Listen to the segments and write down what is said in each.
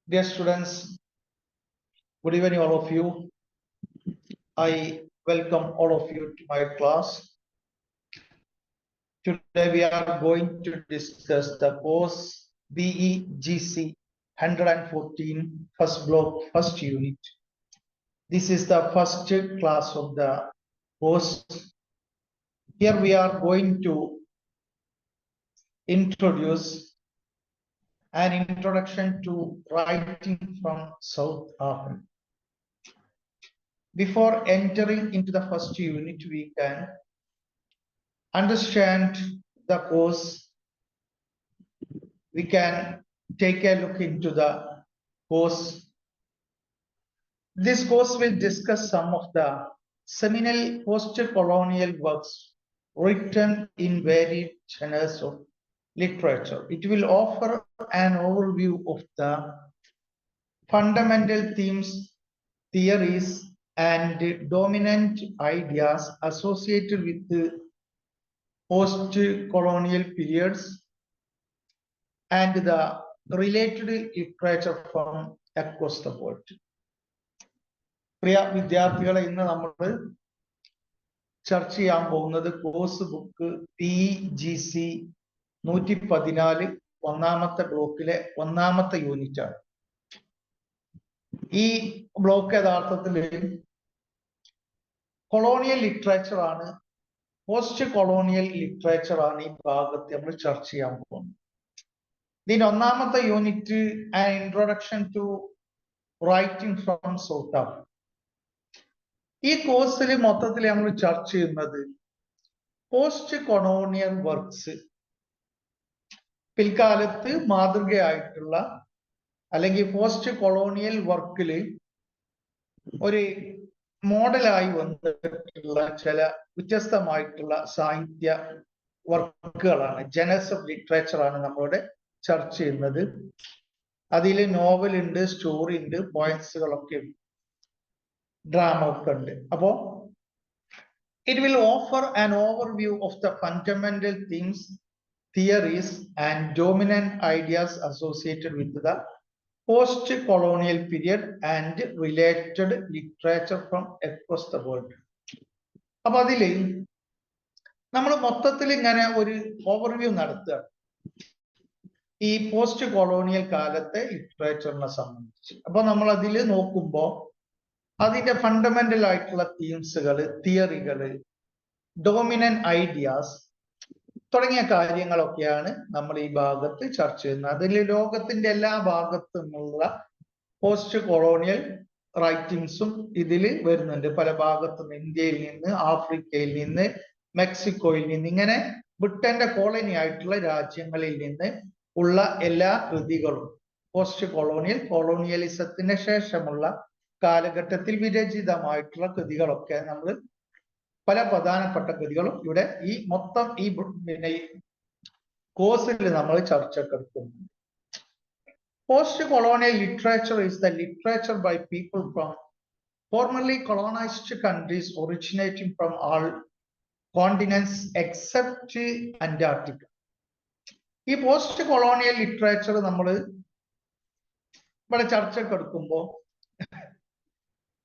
Dear students, good evening all of you. I welcome all of you to my class. Today we are going to discuss the course BEGC 114 first block, first unit. This is the first class of the course. Here we are going to introduce an introduction to writing from South Africa. Before entering into the first unit, we can understand the course. We can take a look into the course. This course will discuss some of the seminal post-colonial works written in varied genres of literature. It will offer an overview of the fundamental themes, theories, and dominant ideas associated with the post-colonial periods and the related literature from across the world. പ്രിയ വിദ്യാർത്ഥികളെ ഇന്ന് നമ്മൾ ചർച്ച ചെയ്യാൻ പോകുന്നത് course book PGC 114 ഒന്നാമത്തെ ബ്ലോക്കിലെ ഒന്നാമത്തെ unit ആണ്. ഈ ബ്ലോക്ക് യഥാർത്ഥത്തിൽ കൊളോണിയൽ ലിറ്ററേച്ചർ ആണ്, പോസ്റ്റ് കൊളോണിയൽ ലിറ്ററേച്ചർ ആണ് ഈ ഭാഗത്ത് നമ്മൾ ചർച്ച ചെയ്യാൻ പോകുന്നത്. ഇതിന്റെ ഒന്നാമത്തെ unit an introduction to writing from South Africa. ഈ കോഴ്സിൽ മൊത്തത്തിൽ നമ്മൾ ചർച്ച ചെയ്യുന്നത് പോസ്റ്റ് കൊളോണിയൽ വർക്ക്സ്, പിൽക്കാലത്ത് മാതൃകയായിട്ടുള്ള അല്ലെങ്കിൽ പോസ്റ്റ് കൊളോണിയൽ വർക്കില് ഒരു മോഡലായി വന്നിട്ടുള്ള ചില വ്യത്യസ്തമായിട്ടുള്ള സാഹിത്യ വർക്കുകളാണ്, ജനറൽസ് ഓഫ് ലിറ്ററേച്ചർ ആണ് നമ്മളിവിടെ ചർച്ച ചെയ്യുന്നത്. അതിൽ നോവൽ ഉണ്ട്, സ്റ്റോറി ഉണ്ട്, പോയംസുകളൊക്കെ ഉണ്ട്, ഡ്രാമ ഒക്കെ ഉണ്ട്. അപ്പോ it will offer an overview of the fundamental things, theories and dominant ideas associated with the post-colonial period and related literature from across the world. അപ്പൊ അതില് നമ്മൾ മൊത്തത്തിൽ ഇങ്ങനെ ഒരു ഓവർവ്യൂ നടത്തുക ഈ പോസ്റ്റ് കൊളോണിയൽ കാലത്തെ ലിറ്ററേച്ചറിനെ സംബന്ധിച്ച്. അപ്പൊ നമ്മൾ അതിൽ നോക്കുമ്പോൾ അതിന്റെ ഫണ്ടമെന്റൽ ആയിട്ടുള്ള തീംസുകള്, തിയറികള്, ഡോമിനന്റ് ഐഡിയാസ് തുടങ്ങിയ കാര്യങ്ങളൊക്കെയാണ് നമ്മൾ ഈ ഭാഗത്ത് ചർച്ച ചെയ്യുന്നത്. അതിൽ ലോകത്തിന്റെ എല്ലാ ഭാഗത്തു നിന്നുള്ള പോസ്റ്റ് കൊളോണിയൽ റൈറ്റിംഗ്സും ഇതിൽ വരുന്നുണ്ട്. പല ഭാഗത്തു നിന്ന്, ഇന്ത്യയിൽ നിന്ന്, ആഫ്രിക്കയിൽ നിന്ന്, മെക്സിക്കോയിൽ നിന്ന്, ഇങ്ങനെ ബ്രിട്ടന്റെ കോളനി ആയിട്ടുള്ള രാജ്യങ്ങളിൽ നിന്ന് ഉള്ള എല്ലാ കൃതികളും പോസ്റ്റ് കൊളോണിയൽ, കൊളോണിയലിസത്തിന് ശേഷമുള്ള കാലഘട്ടത്തിൽ വിരചിതമായിട്ടുള്ള കൃതികളൊക്കെ നമ്മൾ പല പ്രധാനപ്പെട്ട കൃതികളും ഇവിടെ ഈ മൊത്തം ഈ പിന്നെ കോഴ്സിൽ നമ്മൾ ചർച്ചക്കെടുക്കുന്നു. Post colonial literature is the literature by people from formerly colonised countries originating from all continents except Antarctica. ഈ പോസ്റ്റ് കൊളോണിയൽ ലിറ്ററേച്ചർ നമ്മൾ ഇവിടെ ചർച്ചക്കെടുക്കുമ്പോൾ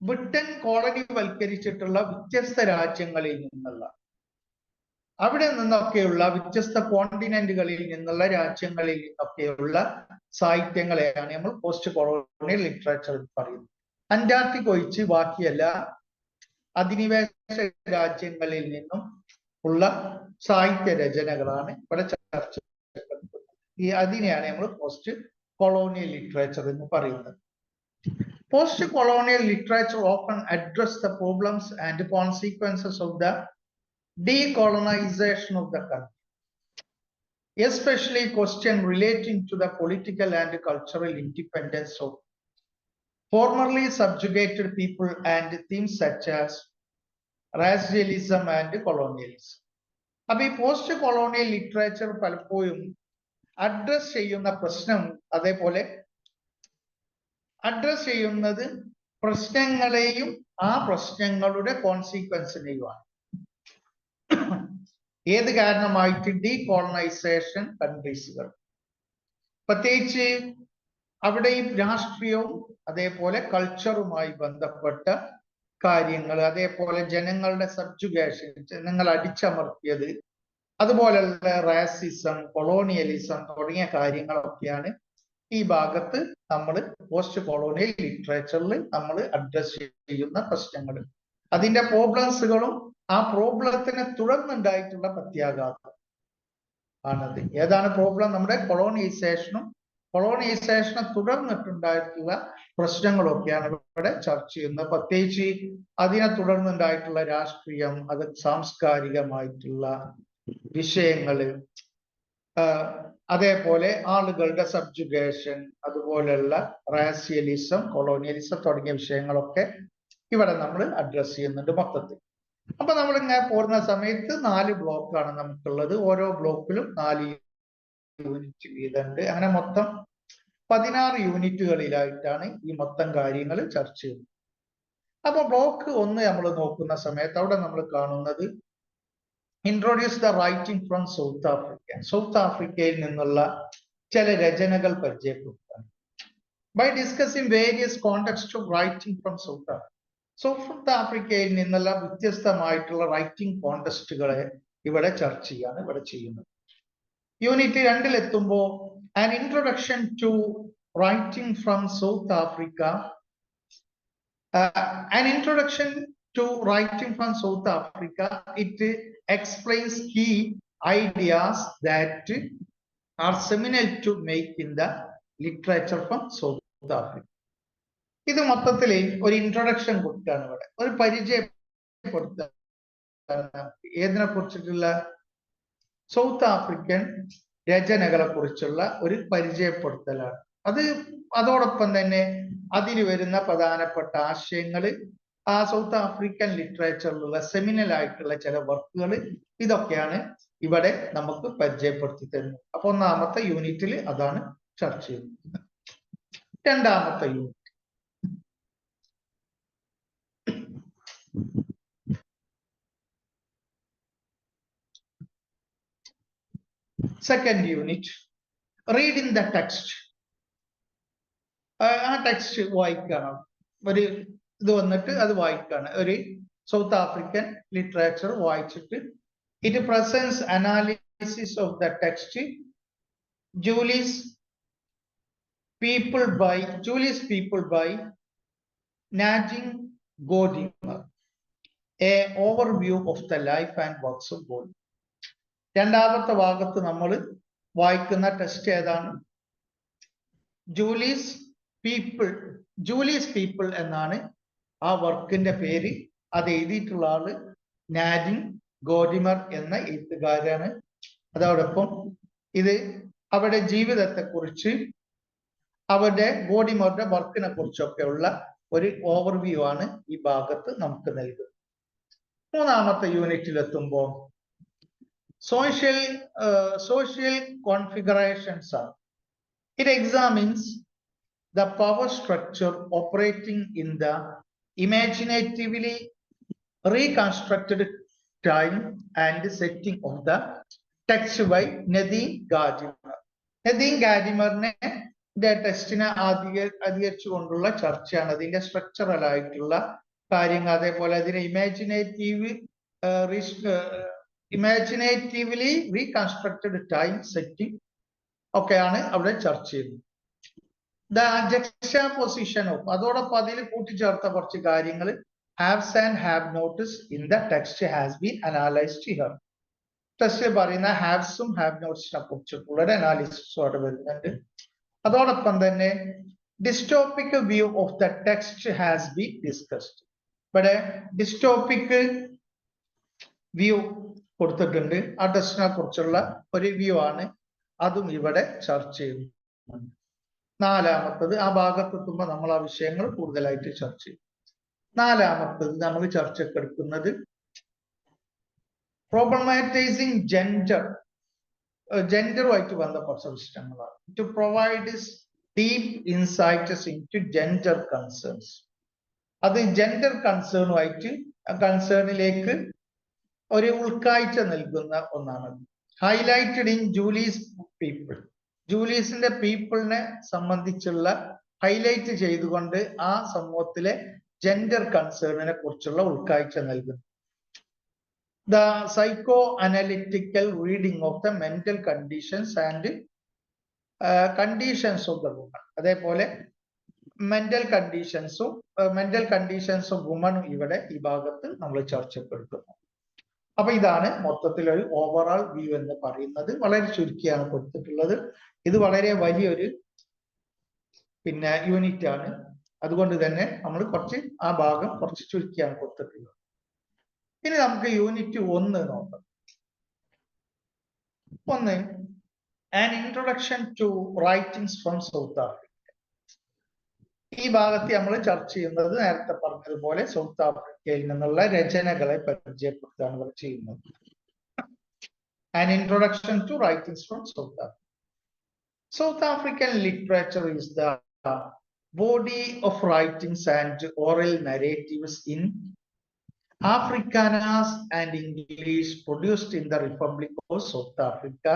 ബ്രിട്ടൻ കോളനി വൽക്കരിച്ചിട്ടുള്ള വ്യത്യസ്ത രാജ്യങ്ങളിൽ നിന്നുള്ള, അവിടെ നിന്നൊക്കെയുള്ള വ്യത്യസ്ത കോണ്ടിനെന്റുകളിൽ നിന്നുള്ള രാജ്യങ്ങളിൽ നിന്നൊക്കെയുള്ള സാഹിത്യങ്ങളെയാണ് നമ്മൾ പോസ്റ്റ് കൊളോണിയൽ ലിറ്ററേച്ചർ പറയുന്നത്. അന്റാർട്ടിക്ക ഒഴിച്ച് ബാക്കിയെല്ലാ അധിനിവേശ രാജ്യങ്ങളിൽ നിന്നും ഉള്ള സാഹിത്യ രചനകളാണ് ഇവിടെ ചർച്ച. അതിനെയാണ് നമ്മൾ പോസ്റ്റ് കൊളോണിയൽ ലിറ്ററേച്ചർ എന്ന് പറയുന്നത്. Post-colonial literature often address the problems and consequences of the decolonization of the country, especially questions relating to the political and cultural independence of formerly subjugated people and themes such as racialism and colonialism. അപ്പൊ ഈ post colonial literature പലപ്പോഴും address ചെയ്യുന്ന പ്രശ്നം, അതേപോലെ address ചെയ്യുന്നത് പ്രശ്നങ്ങളെയും ആ പ്രശ്നങ്ങളുടെ കോൺസിക്വൻസിനെയുമാണ്. ഏത് കാരണമായിട്ട് ഡീകോളനൈസേഷൻ കൺട്രീസുകൾ, പ്രത്യേകിച്ച് അവിടെയും രാഷ്ട്രീയവും അതേപോലെ കൾച്ചറുമായി ബന്ധപ്പെട്ട കാര്യങ്ങൾ, അതേപോലെ ജനങ്ങളുടെ സബ്ജുഗേഷൻ, ജനങ്ങൾ അടിച്ചമർത്തിയത്, അതുപോലെയുള്ള റാസിസം, കൊളോണിയലിസം തുടങ്ങിയ കാര്യങ്ങളൊക്കെയാണ് ഈ ഭാഗത്ത് നമ്മൾ പോസ്റ്റ് കൊളോണിയൽ ലിറ്ററേച്ചറിൽ നമ്മൾ അഡ്രസ് ചെയ്യുന്ന പ്രശ്നങ്ങൾ, അതിന്റെ പ്രോബ്ലംസുകളും ആ പ്രോബ്ലത്തിനെ തുടർന്നുണ്ടായിട്ടുള്ള പ്രത്യാഘാതം ആണത്. ഏതാണ് പ്രോബ്ലം? നമ്മുടെ കൊളോണിയൈസേഷനെ തുടർന്നിട്ടുണ്ടായിട്ടുള്ള പ്രശ്നങ്ങളൊക്കെയാണ് ഇവിടെ ചർച്ച ചെയ്യുന്നത്. പ്രത്യേകിച്ച് അതിനെ തുടർന്നുണ്ടായിട്ടുള്ള രാഷ്ട്രീയം, അത് സാംസ്കാരികമായിട്ടുള്ള വിഷയങ്ങള്, അതേപോലെ ആളുകളുടെ സബ്ജുഗേഷൻ, അതുപോലെയുള്ള റാസിയലിസം, കൊളോണിയലിസം തുടങ്ങിയ വിഷയങ്ങളൊക്കെ ഇവിടെ നമ്മൾ അഡ്രസ് ചെയ്യുന്നുണ്ട് മൊത്തത്തിൽ. അപ്പൊ നമ്മൾ ഇങ്ങനെ പോരുന്ന സമയത്ത് 4 ബ്ലോക്കാണ് നമുക്കുള്ളത്. ഓരോ ബ്ലോക്കിലും 4 യൂണിറ്റ് വീതമുണ്ട്. അങ്ങനെ മൊത്തം 16 യൂണിറ്റുകളിലായിട്ടാണ് ഈ മൊത്തം കാര്യങ്ങൾ ചർച്ച ചെയ്യുന്നത്. അപ്പൊ ബ്ലോക്ക് 1 നമ്മൾ നോക്കുന്ന സമയത്ത് അവിടെ നമ്മൾ കാണുന്നത് introduce the writing from South Africa. South ആഫ്രിക്കയിൽ നിന്നുള്ള ചില രചനകൾ പരിചയപ്പെടുത്താണ്. By discussing various context of writing from South Africa. South ആഫ്രിക്കയിൽ നിന്നുള്ള വ്യത്യസ്തമായിട്ടുള്ള റൈറ്റിംഗ് കോണ്ടെക്സ്റ്റുകളെ ഇവിടെ ചർച്ച ചെയ്യാണ് ഇവിടെ ചെയ്യുന്നത്. യൂണിറ്റ് 2 എത്തുമ്പോൾ an introduction to writing from South Africa. An introduction to writing from South Africa. It explains key ideas that are seminal to make in the literature from South Africa. ഇത് മൊത്തത്തിൽ ഒരു introduction കൊടുത്താണ് ഇവിടെ, ഒരു പരിചയപ്പെടുത്താണ്. ഏതിനെ കുറിച്ചിട്ടുള്ള? South African രചനകളെ കുറിച്ചുള്ള ഒരു പരിചയപ്പെടുത്തലാണ്. അതോടൊപ്പം തന്നെ അതിൽ വരുന്ന പ്രധാനപ്പെട്ട ആശയങ്ങൾ, ആ സൗത്ത് ആഫ്രിക്കൻ ലിറ്ററേച്ചറിലുള്ള സെമിനൽ ആയിട്ടുള്ള ചില വർക്കുകൾ, ഇതൊക്കെയാണ് ഇവിടെ നമുക്ക് പരിചയപ്പെടുത്തി തരുന്നത്. അപ്പൊ 1ാമത്തെ യൂണിറ്റിൽ അതാണ് ചർച്ച ചെയ്യുന്നത്. 2ാമത്തെ unit second unit, reading the text. ആ ടെക്സ്റ്റ് വായിക്കണം. ഒരു ഇത് വന്നിട്ട് അത് വായിക്കാണ്. ഒരു സൗത്ത് ആഫ്രിക്കൻ ലിറ്ററേച്ചർ വായിച്ചിട്ട് it presents analysis of the text. July's people by Nadine Gordimer. A overview of the life and works of God. 2ാമത്തെ ഭാഗത്ത് നമ്മൾ വായിക്കുന്ന ടെക്സ്റ്റ് ഏതാണ്? ജൂലീസ് പീപ്പിൾ എന്നാണ് ആ വർക്കിന്റെ പേര്. അത് എഴുതിയിട്ടുള്ള ആള് നാജിങ് ഗോഡിമർ എന്ന എഴുത്തുകാരാണ്. അതോടൊപ്പം ഇത് അവരുടെ ജീവിതത്തെ കുറിച്ച്, അവരുടെ ഗോഡിമറുടെ വർക്കിനെ കുറിച്ചൊക്കെ ഉള്ള ഒരു ഓവർവ്യൂ ആണ് ഈ ഭാഗത്ത് നമുക്ക് നൽകുന്നത്. 3ാമത്തെ യൂണിറ്റിൽ എത്തുമ്പോൾ social configurations are. It examines the power structure operating in the imaginatively reconstructed time and setting of the text by Nadine Gardiner. Nadine Gardinerനെ ടെക്സ്റ്റിനെ അധികരിച്ചുകൊണ്ടുള്ള ചർച്ചയാണ്. അതിന്റെ സ്ട്രക്ചറൽ ആയിട്ടുള്ള കാര്യങ്ങൾ, അതേപോലെ അതിനെ ഇമാജിനേറ്റീവ്ലി റീകൺസ്ട്രക്റ്റഡ് ടൈം സെറ്റിംഗ് ഒക്കെയാണ് അവിടെ ചർച്ച ചെയ്യുന്നത്. ദ ജക്സ്റ്റാപോസിഷൻ ഓഫ്, അതോടൊപ്പം അതിൽ കൂട്ടിച്ചേർത്ത കുറച്ച് കാര്യങ്ങൾ, haves and have nots in the text has been analysed here. ടെക്സ്റ്റിൽ പറയുന്ന ഹാവ്സും ഹാവ് നോട്ട്സിനെ കുറിച്ചിട്ടുള്ള ഒരു അനാലിസിസും അവിടെ വരുന്നുണ്ട്. അതോടൊപ്പം തന്നെ dystopic view of the text has been discussed. ഇവിടെ ഡിസ്റ്റോപ്പിക് വ്യൂ കൊടുത്തിട്ടുണ്ട്. ആ ടെക്സ്റ്റിനെ കുറിച്ചുള്ള ഒരു വ്യൂ ആണ്, അതും ഇവിടെ ചർച്ച ചെയ്യുന്നു. 4ാമത്തത്, ആ ഭാഗത്തെത്തുമ്പോൾ നമ്മൾ ആ വിഷയങ്ങൾ കൂടുതലായിട്ട് ചർച്ച ചെയ്യും. 4ാമത്തത് നമ്മൾ ചർച്ചക്കെടുക്കുന്നത് പ്രോബ്ലമാറ്റൈസിങ് ജെൻഡറുമായിട്ട് ബന്ധപ്പെട്ട വിഷയങ്ങളാണ്. To provide deep insights into gender concerns. അത് ജെൻഡർ കൺസേണിലേക്ക് ഒരു ഉൾക്കാഴ്ച നൽകുന്ന ഒന്നാണ്. Highlighted in July's people. ജൂലിയസിന്റെ പീപ്പിളിനെ സംബന്ധിച്ചുള്ള ഹൈലൈറ്റ് ചെയ്തുകൊണ്ട് ആ സമൂഹത്തിലെ ജെൻഡർ കൺസേണിനെ കുറിച്ചുള്ള ഉൾക്കാഴ്ച നൽകുന്നു. The psycho analytical reading of the mental conditions and conditions of the woman. അതേപോലെ മെന്റൽ കണ്ടീഷൻസും വുമണും ഇവിടെ ഈ ഭാഗത്ത് നമ്മൾ ചർച്ചപ്പെടുത്തുന്നു. അപ്പൊ ഇതാണ് മൊത്തത്തിലൊരു ഓവറോൾ വ്യൂ എന്ന് പറയുന്നത്. വളരെ ചുരുക്കിയാണ് കൊടുത്തിട്ടുള്ളത്. ഇത് വളരെ വലിയൊരു യൂണിറ്റ് ആണ്. അതുകൊണ്ട് തന്നെ നമ്മൾ ആ ഭാഗം കുറച്ച് ചുരുക്കിയാണ് കൊടുത്തിട്ടുള്ളത്. ഇനി നമുക്ക് യൂണിറ്റ് 1 നോക്കാം. 1 an introduction to writings from South Africa. ഈ ഭാഗത്ത് നമ്മൾ ചർച്ച ചെയ്യുന്നത് നേരത്തെ പറഞ്ഞതുപോലെ സൗത്ത് ആഫ്രിക്കയിൽ നിന്നുള്ള രചനകളെ പരിചയപ്പെടുത്തുകയാണ് ഇവിടെ ചെയ്യുന്നത്. An introduction to writings from South Africa. South African literature is the body of writings and oral narratives in Afrikaans and English produced in the Republic of South Africa,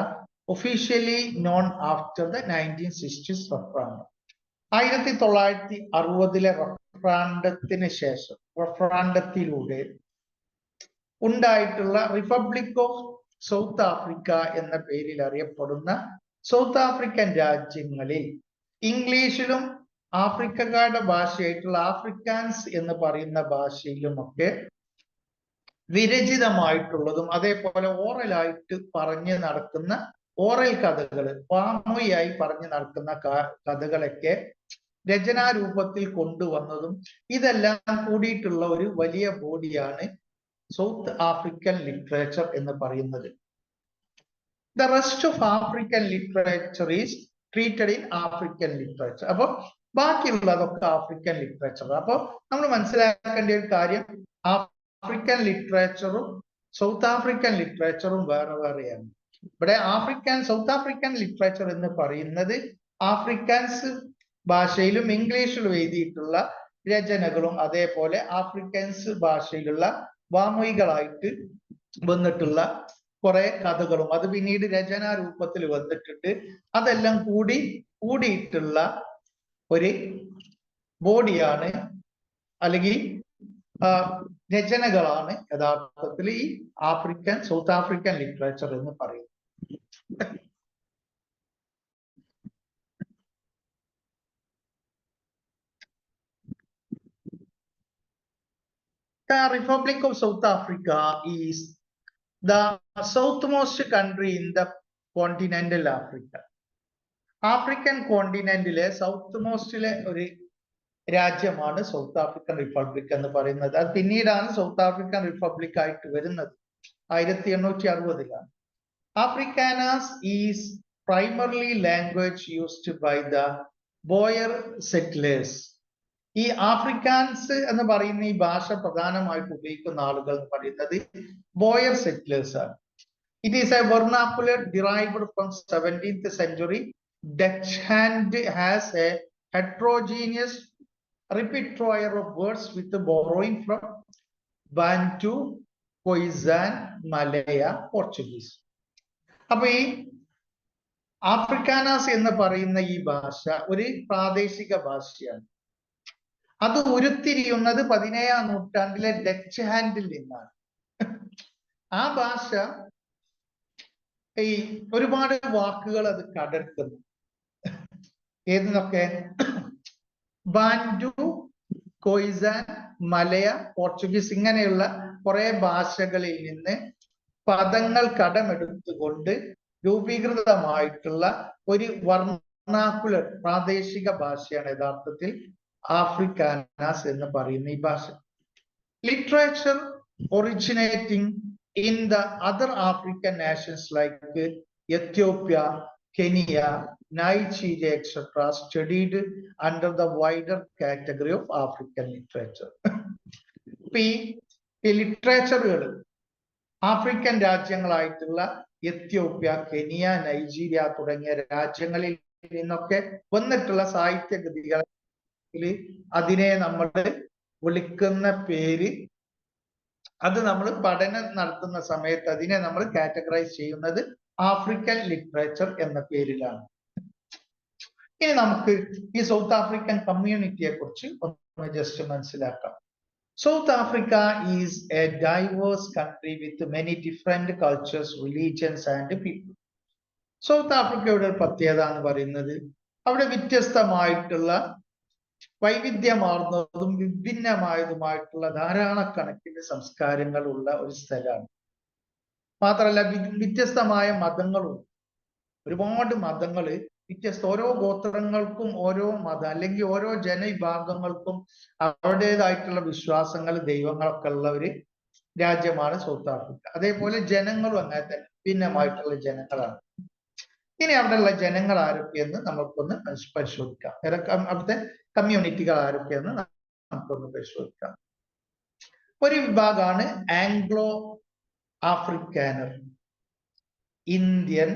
officially known after the 1960s referendum. 1960-ലെ റഫറാണ്ടത്തിലൂടെ ഉണ്ടായിട്ടുള്ള republic of south Africa എന്ന പേരിൽ അറിയപ്പെടുന്ന south African രാജ്യങ്ങളിൽ ഇംഗ്ലീഷിലും ആഫ്രിക്കക്കാരുടെ ഭാഷയായിട്ടുള്ള Afrikaans എന്ന് പറയുന്ന ഭാഷയിലുമൊക്കെ വിരചിതമായിട്ടുള്ളതും അതേപോലെ ഓറലായിട്ട് പറഞ്ഞു നടക്കുന്ന ഓറൽ കഥകൾ, വാമൊഴിയായി പറഞ്ഞു നടക്കുന്ന കഥകളൊക്കെ രചനാരൂപത്തിൽ കൊണ്ടുവന്നതും ഇതെല്ലാം കൂടിയിട്ടുള്ള ഒരു വലിയ ബോഡിയാണ് സൗത്ത് ആഫ്രിക്കൻ ലിറ്ററേച്ചർ എന്ന് പറയുന്നത്. The rest of African literature is treated in African literature. അപ്പൊ ബാക്കിയുള്ളതൊക്കെ ആഫ്രിക്കൻ ലിറ്ററേച്ചർ. അപ്പൊ നമ്മൾ മനസ്സിലാക്കേണ്ട ഒരു കാര്യം, ആഫ്രിക്കൻ ലിറ്ററേച്ചറും സൗത്ത് ആഫ്രിക്കൻ ലിറ്ററേച്ചറും വേറെ വേറെയാണ്. ഇവിടെ സൗത്ത് ആഫ്രിക്കൻ ലിറ്ററേച്ചർ എന്ന് പറയുന്നത് ആഫ്രിക്കാൻസ് ഭാഷയിലും ഇംഗ്ലീഷിലും എഴുതിയിട്ടുള്ള രചനകളും അതേപോലെ ആഫ്രിക്കൻസ് ഭാഷയിലുള്ള വാമൊഴികളായിട്ട് വന്നിട്ടുള്ള കുറെ കഥകളും അത് പിന്നീട് രചനാ രൂപത്തിൽ വന്നിട്ടുണ്ട്. അതെല്ലാം കൂടിയിട്ടുള്ള ഒരു ബോഡിയാണ് അല്ലെങ്കിൽ രചനകളാണ് യഥാർത്ഥത്തിൽ ഈ സൗത്ത് ആഫ്രിക്കൻ ലിറ്ററേച്ചർ എന്ന് പറയുന്നത്. The Republic of South Africa is the southmost country in the continental Africa. African കോണ്ടിനെന്റിലെ സൗത്ത് മോസ്റ്റിലെ ഒരു രാജ്യമാണ് സൗത്ത് ആഫ്രിക്കൻ റിപ്പബ്ലിക് എന്ന് പറയുന്നത്. അത് പിന്നീടാണ് സൗത്ത് ആഫ്രിക്കൻ റിപ്പബ്ലിക് ആയിട്ട് വരുന്നത്. 1860-ലാണ്. Afrikaans is primarily language used by the Boer settlers. ഈ ആഫ്രിക്കാൻസ് എന്ന് പറയുന്ന ഈ ഭാഷ പ്രധാനമായിട്ട് ഉപയോഗിക്കുന്ന ആളുകൾ എന്ന് പറയുന്നത് ബോയർ സെറ്റിലേഴ്സ് ആണ്. It is a vernacular derived from 17th century Dutch and has a heterogeneous repertoire of words with borrowing from Bantu, Khoisan, Malaya, Portuguese. അപ്പൊ ഈ ആഫ്രിക്കാനാസ് എന്ന് പറയുന്ന ഈ ഭാഷ ഒരു പ്രാദേശിക ഭാഷയാണ്. അത് ഉരുത്തിരിയുന്നത് 17ാം നൂറ്റാണ്ടിലെ ഡച്ച് ഹാൻഡിൽ നിന്നാണ്. ആ ഭാഷ ഈ ഒരുപാട് വാക്കുകൾ അത് കടർത്തുന്നു. ഏതെന്നൊക്കെ? ബാൻഡു, കൊയ്സാൻ, മലയ, പോർച്ചുഗീസ് ഇങ്ങനെയുള്ള കുറെ ഭാഷകളിൽ നിന്ന് പദങ്ങൾ കടമെടുത്തുകൊണ്ട് രൂപീകൃതമായിട്ടുള്ള ഒരു വർണ്ണാക്കുലർ പ്രാദേശിക ഭാഷയാണ് യഥാർത്ഥത്തിൽ ആഫ്രിക്കാനാസ് എന്ന് പറയുന്ന ഈ ഭാഷ. Literature originating in the other African nations like Ethiopia, Kenya, Nigeria, etc. studied under the wider category of African literature. ഈ ലിറ്ററേച്ചറുകൾ ആഫ്രിക്കൻ രാജ്യങ്ങളായിട്ടുള്ള എത്യോപ്യ, കെനിയ, നൈജീരിയ തുടങ്ങിയ രാജ്യങ്ങളിൽ നിന്നൊക്കെ വന്നിട്ടുള്ള സാഹിത്യകൃതികൾ അതിനെ നമ്മൾ വിളിക്കുന്ന പേര്, അത് നമ്മൾ പഠനം നടത്തുന്ന സമയത്ത് അതിനെ നമ്മൾ കാറ്റഗറൈസ് ചെയ്യുന്നത് ആഫ്രിക്കൻ ലിറ്ററേച്ചർ എന്ന പേരിലാണ്. ഇനി നമുക്ക് ഈ സൗത്ത് ആഫ്രിക്കൻ കമ്മ്യൂണിറ്റിയെ കുറിച്ച് ഒന്ന് ജസ്റ്റ് മനസ്സിലാക്കാം. South Africa is a diverse country with many different cultures, religions and people. South ആഫ്രിക്കയുടെ ഒരു പ്രത്യേകത എന്ന് പറയുന്നത് അവിടെ വ്യത്യസ്തമായിട്ടുള്ള വൈവിധ്യമാർന്നതും വിഭിന്നമായതുമായിട്ടുള്ള ധാരാളക്കണക്കിന് സംസ്കാരങ്ങളുള്ള ഒരു സ്ഥലമാണ്. മാത്രമല്ല വ്യത്യസ്തമായ മതങ്ങളും, ഒരുപാട് മതങ്ങള് ഓരോ ഗോത്രങ്ങൾക്കും ഓരോ മതം അല്ലെങ്കിൽ ഓരോ ജനവിഭാഗങ്ങൾക്കും അവരുടേതായിട്ടുള്ള വിശ്വാസങ്ങൾ, ദൈവങ്ങളൊക്കെ ഉള്ള ഒരു രാജ്യമാണ് സൗത്ത് ആഫ്രിക്ക. അതേപോലെ ജനങ്ങളും അങ്ങനെ തന്നെ ഭിന്നമായിട്ടുള്ള ജനങ്ങളാണ്. ഇനി അവിടെയുള്ള ജനങ്ങൾ ആരൊക്കെയെന്ന് നമുക്കൊന്ന് പരിശോധിക്കാം. അവിടുത്തെ കമ്മ്യൂണിറ്റികൾ ആരൊക്കെയെന്ന് നമുക്കൊന്ന് പരിശോധിക്കാം. ഒരു വിഭാഗമാണ് Anglo Afrikaner, Indian,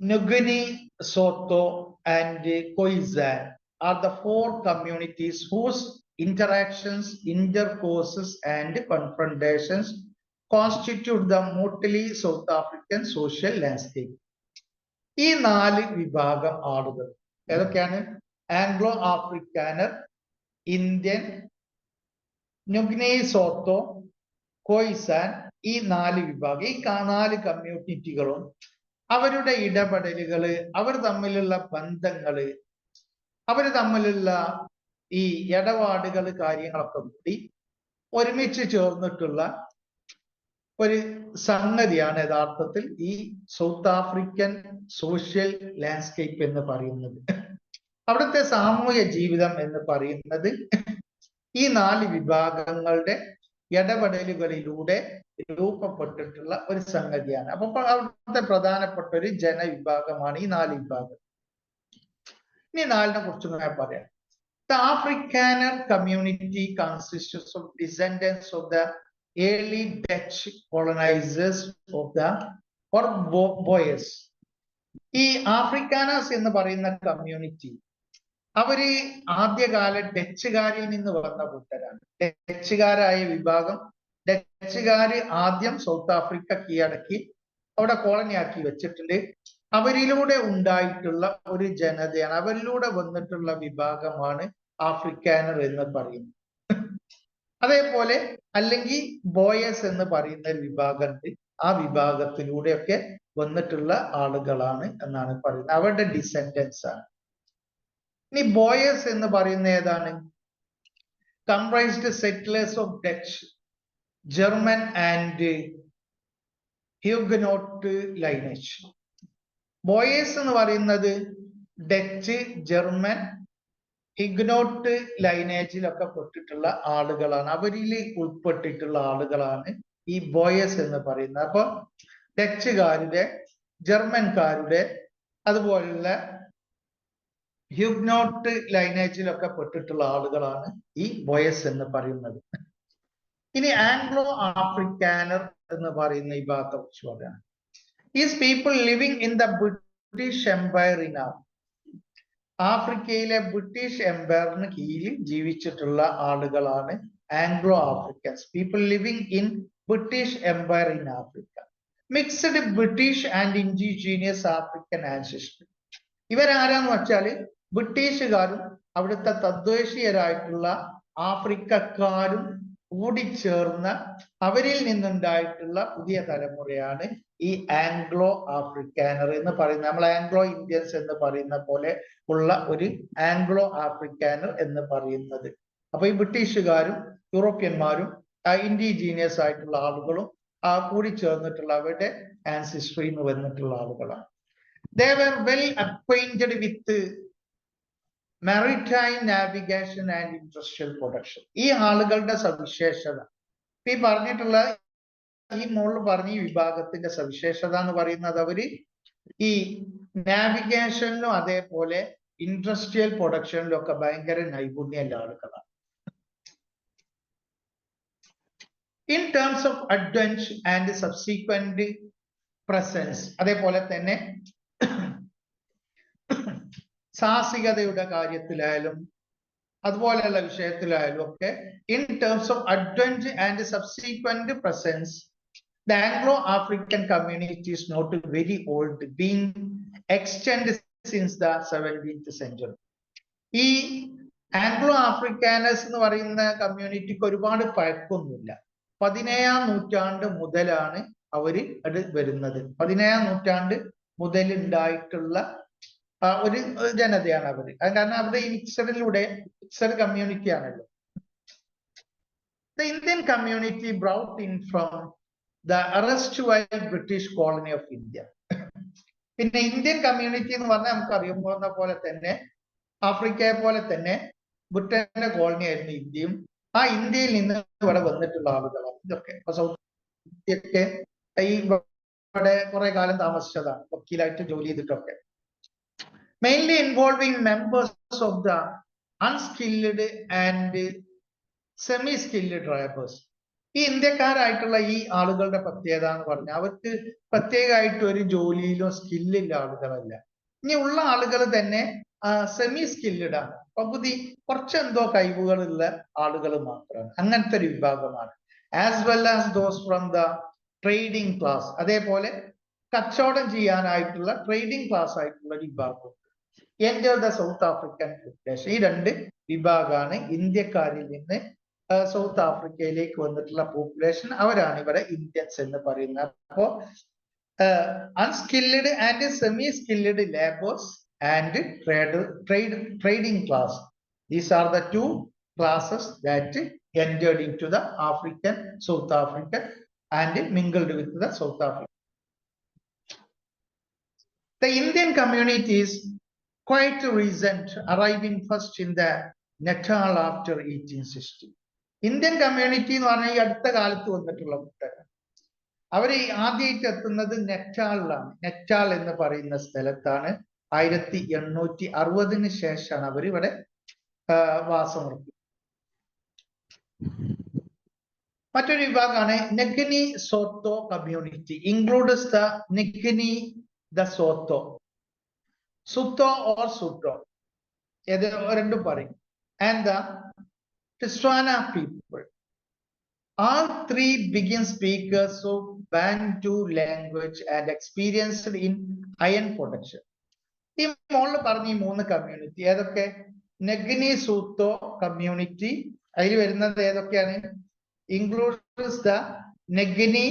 Nguni, Soto and Khoisan are the four communities whose interactions, intercourses and confrontations constitute the mostly South African social landscape. ഈ 4 വിഭാഗം ആളുകൾ ഏതൊക്കെയാണ്? ആംഗ്ലോ ആഫ്രിക്കാനർ, ഇന്ത്യൻ, നുഗ്നി, സോത്തോ, ഖോയിസാൻ, ഈ 4 വിഭാഗം, ഈ 4 കമ്മ്യൂണിറ്റികളും അവരുടെ ഇടപെടലുകള്, അവർ തമ്മിലുള്ള ബന്ധങ്ങള്, അവർ തമ്മിലുള്ള ഈ ഇടപാടുകള്, കാര്യങ്ങളൊക്കെ കൂടി ഒരുമിച്ച് ചേർന്നിട്ടുള്ള ഒരു സംഗതിയാണ് യഥാർത്ഥത്തിൽ ഈ സൗത്ത് ആഫ്രിക്കൻ സോഷ്യൽ ലാൻഡ്സ്കേപ്പ് എന്ന് പറയുന്നത്. അവിടുത്തെ സാമൂഹ്യ ജീവിതം എന്ന് പറയുന്നത് ഈ 4 വിഭാഗങ്ങളുടെ ഇടപെടലുകളിലൂടെ രൂപപ്പെട്ടിട്ടുള്ള ഒരു സംഗതിയാണ്. അപ്പൊ അവിടുത്തെ പ്രധാനപ്പെട്ട ഒരു ജനവിഭാഗമാണ് ഈ 4 വിഭാഗം. ഇനി 4നെ കുറിച്ച് ഞാൻ പറയാം. The Afrikaner community consists of descendants of the early Dutch colonizers of the Boers. ഈ ആഫ്രിക്കാനേഴ്സ് എന്ന് പറയുന്ന കമ്മ്യൂണിറ്റി അവര് ആദ്യകാല ഡച്ചുകാരിൽ നിന്ന് വന്ന കൂട്ടരാണ്. ഡച്ചുകാരായ വിഭാഗം, ഡച്ചുകാര് ആദ്യം സൗത്ത് ആഫ്രിക്ക കീഴടക്കി അവിടെ കോളനിയാക്കി വെച്ചിട്ടുണ്ട്. അവരിലൂടെ ഉണ്ടായിട്ടുള്ള ഒരു ജനതയാണ്, അവരിലൂടെ വന്നിട്ടുള്ള വിഭാഗമാണ് ആഫ്രിക്കാനർ എന്ന് പറയുന്നത്. അതേപോലെ അല്ലെങ്കിൽ ബോയസ് എന്ന് പറയുന്ന ഒരു വിഭാഗമുണ്ട്. ആ വിഭാഗത്തിലൂടെയൊക്കെ വന്നിട്ടുള്ള ആളുകളാണ് എന്നാണ് പറയുന്നത്. അവരുടെ ഡിസെൻഡൻസ് ആണ്. ഇനി ബോയസ് എന്ന് പറയുന്ന ഏതാണ്? Comprised settlers of Dutch, German and Huguenot lineage. Boers എന്ന് പറയുന്നത് ഡച്ച്, ജർമ്മൻ, ഹിഗ്നോട്ട് ലൈനേജിലൊക്കെ പെട്ടിട്ടുള്ള ആളുകളാണ്. അവരിൽ ഉൾപ്പെട്ടിട്ടുള്ള ആളുകളാണ് ഈ ബോയേഴ്സ് എന്ന് പറയുന്നത്. അപ്പൊ ഡച്ചുകാരുടെ, ജർമ്മൻകാരുടെ, അതുപോലുള്ള ഹ്യൂഗ്നോട്ട് ലൈനേജിലൊക്കെ പെട്ടിട്ടുള്ള ആളുകളാണ് ഈ ബോയേഴ്സ് എന്ന് പറയുന്നത്. ഇനി ആംഗ്ലോ ആഫ്രിക്കാനർ എന്ന് പറയുന്ന ഈ ഭാഗത്തെ കുറിച്ച് പറയാം. Is people living in the British empire in ആഫ്രിക്കയിലെ ബ്രിട്ടീഷ് എംപയറിന് കീഴിൽ ജീവിച്ചിട്ടുള്ള ആളുകളാണ് Anglo Africans. People living in British empire in Africa, mixed British and indigenous African ancestor. ഇവരാരാന്ന് വെച്ചാല് ബ്രിട്ടീഷുകാരും അവിടുത്തെ തദ്ദേശീയരായിട്ടുള്ള ആഫ്രിക്കക്കാരും കൂടിച്ചേർന്ന അവരിൽ നിന്നുണ്ടായിട്ടുള്ള പുതിയ തലമുറയാണ് ഈ ആംഗ്ലോ ആഫ്രിക്കാനർ എന്ന് പറയുന്നത്. നമ്മൾ ആംഗ്ലോ ഇന്ത്യൻസ് എന്ന് പറയുന്ന പോലെ ഉള്ള ഒരു ആംഗ്ലോ ആഫ്രിക്കാനർ എന്ന് പറയുന്നത്. അപ്പൊ ഈ ബ്രിട്ടീഷുകാരും യൂറോപ്യന്മാരും ഇൻഡിജീനിയസ് ആയിട്ടുള്ള ആളുകളും കൂടി ചേർന്നിട്ടുള്ള അവരുടെ ആൻസിസ്ട്രിയിൽ നിന്ന് വന്നിട്ടുള്ള ആളുകളാണ്. They were well acquainted with maritime navigation and industrial production. ഈ ആളുകളുടെ സവിശേഷത ഈ പറഞ്ഞിട്ടുള്ള ഈ മുകളിൽ പറഞ്ഞ ഈ വിഭാഗത്തിന്റെ സവിശേഷത എന്ന് പറയുന്നത് അവര് ഈ നാവിഗേഷനിലും അതേപോലെ ഇൻഡസ്ട്രിയൽ പ്രൊഡക്ഷനിലും ഒക്കെ ഭയങ്കര നൈപുണ്യമുള്ള ആളുകളാണ്. In terms of adventure and subsequent presence, അതേപോലെ തന്നെ സാഹസികതയുടെ കാര്യത്തിലായാലും അതുപോലെയുള്ള വിഷയത്തിലായാലും ഒക്കെ in terms of adventure and subsequent presence The Anglo-African community is not very old, being extended since the 17th century. ഈ ആംഗ്ലോ ആഫ്രിക്കാനസ് എന്ന് പറയുന്ന കമ്മ്യൂണിറ്റിക്ക് ഒരുപാട് പഴക്കമൊന്നുമില്ല. 17ാം നൂറ്റാണ്ട് മുതലാണ് അവര് അത് വരുന്നത്. 17ാം നൂറ്റാണ്ട് മുതൽ ഉണ്ടായിട്ടുള്ള ഒരു ജനതയാണ് അവര്. കാരണം അവരുടെ ഈ മിക്സഡ് കമ്മ്യൂണിറ്റി ആണല്ലോ. The Indian community brought in from the erstwhile British colony of India. പിന്നെ ഇന്ത്യൻ കമ്മ്യൂണിറ്റി എന്ന് പറഞ്ഞാൽ നമുക്ക് അറിയുന്ന പോലെ തന്നെ ആഫ്രിക്കയെ പോലെ തന്നെ ബ്രിട്ടന്റെ കോളനി ആയിരുന്നു ഇന്ത്യയും. ആ ഇന്ത്യയിൽ നിന്ന് ഇവിടെ വന്നിട്ടുള്ള ആളുകളാണ് ഇതൊക്കെ. സൗത്ത് ഇന്ത്യയൊക്കെ ഈ ഇവിടെ കുറെ കാലം താമസിച്ചതാണ്, വക്കീലായിട്ട് ജോലി ചെയ്തിട്ടൊക്കെ. Mainly involving members of the unskilled and semi skilled tribes. ഈ ഇന്ത്യക്കാരായിട്ടുള്ള ഈ ആളുകളുടെ പ്രത്യേകത എന്ന് പറഞ്ഞാൽ അവർക്ക് പ്രത്യേകമായിട്ട് ഒരു ജോലിയിലോ സ്കില്ലില്ല ആളുകളല്ല. ഇനി ഉള്ള ആളുകൾ തന്നെ സെമി സ്കിൽഡ് ആണ്, പകുതി കുറച്ചെന്തോ കഴിവുകളുള്ള ആളുകൾ മാത്രമാണ്. അങ്ങനത്തെ ഒരു വിഭാഗമാണ്. As well as those from the trading class, അതേപോലെ കച്ചവടം ചെയ്യാനായിട്ടുള്ള ട്രേഡിംഗ് ക്ലാസ് ആയിട്ടുള്ള ഒരു വിഭാഗം. Enter the South African population. ഈ രണ്ട് വിഭാഗമാണ് ഇന്ത്യക്കാരിൽ നിന്ന് സൗത്ത് ആഫ്രിക്കയിലേക്ക് വന്നിട്ടുള്ള പോപ്പുലേഷൻ. അവരാണ് ഇവിടെ ഇന്ത്യൻസ് എന്ന് പറയുന്നത്. അപ്പോ unskilled and semi skilled labours and trading class. These are the two classes that entered into the South African and mingled with the South African. The Indian community is quite recent, arriving first in the Natal after 1860. Indian community എന്ന് പറഞ്ഞാൽ ഈ അടുത്ത കാലത്ത് വന്നിട്ടുള്ള കൂട്ടരാണ്. അവർ ആദ്യമായിട്ട് എത്തുന്നത് നെറ്റാളിലാണ്. Natal എന്ന് പറയുന്ന സ്ഥലത്താണ്. 1860 ശേഷമാണ് അവർ ഇവിടെ വാസമുറപ്പിക്കുന്നത്. മറ്റൊരു വിഭാഗമാണ് Nguni Sotho community. Includes the Nguni the Sotho, Sutho or Suto, ഏത് രണ്ടും പറയും. And the Tswana people. All three begin speakers of Bantu language and experienced in iron production. ഈ മോളിൽ പറഞ്ഞ ഈ മൂന്ന് കമ്മ്യൂണിറ്റി ഏതൊക്കെ? നെഗ്നി സൂത്തോ കമ്മ്യൂണിറ്റി, അതിൽ വരുന്നത് ഏതൊക്കെയാണ്? Includes the Nguni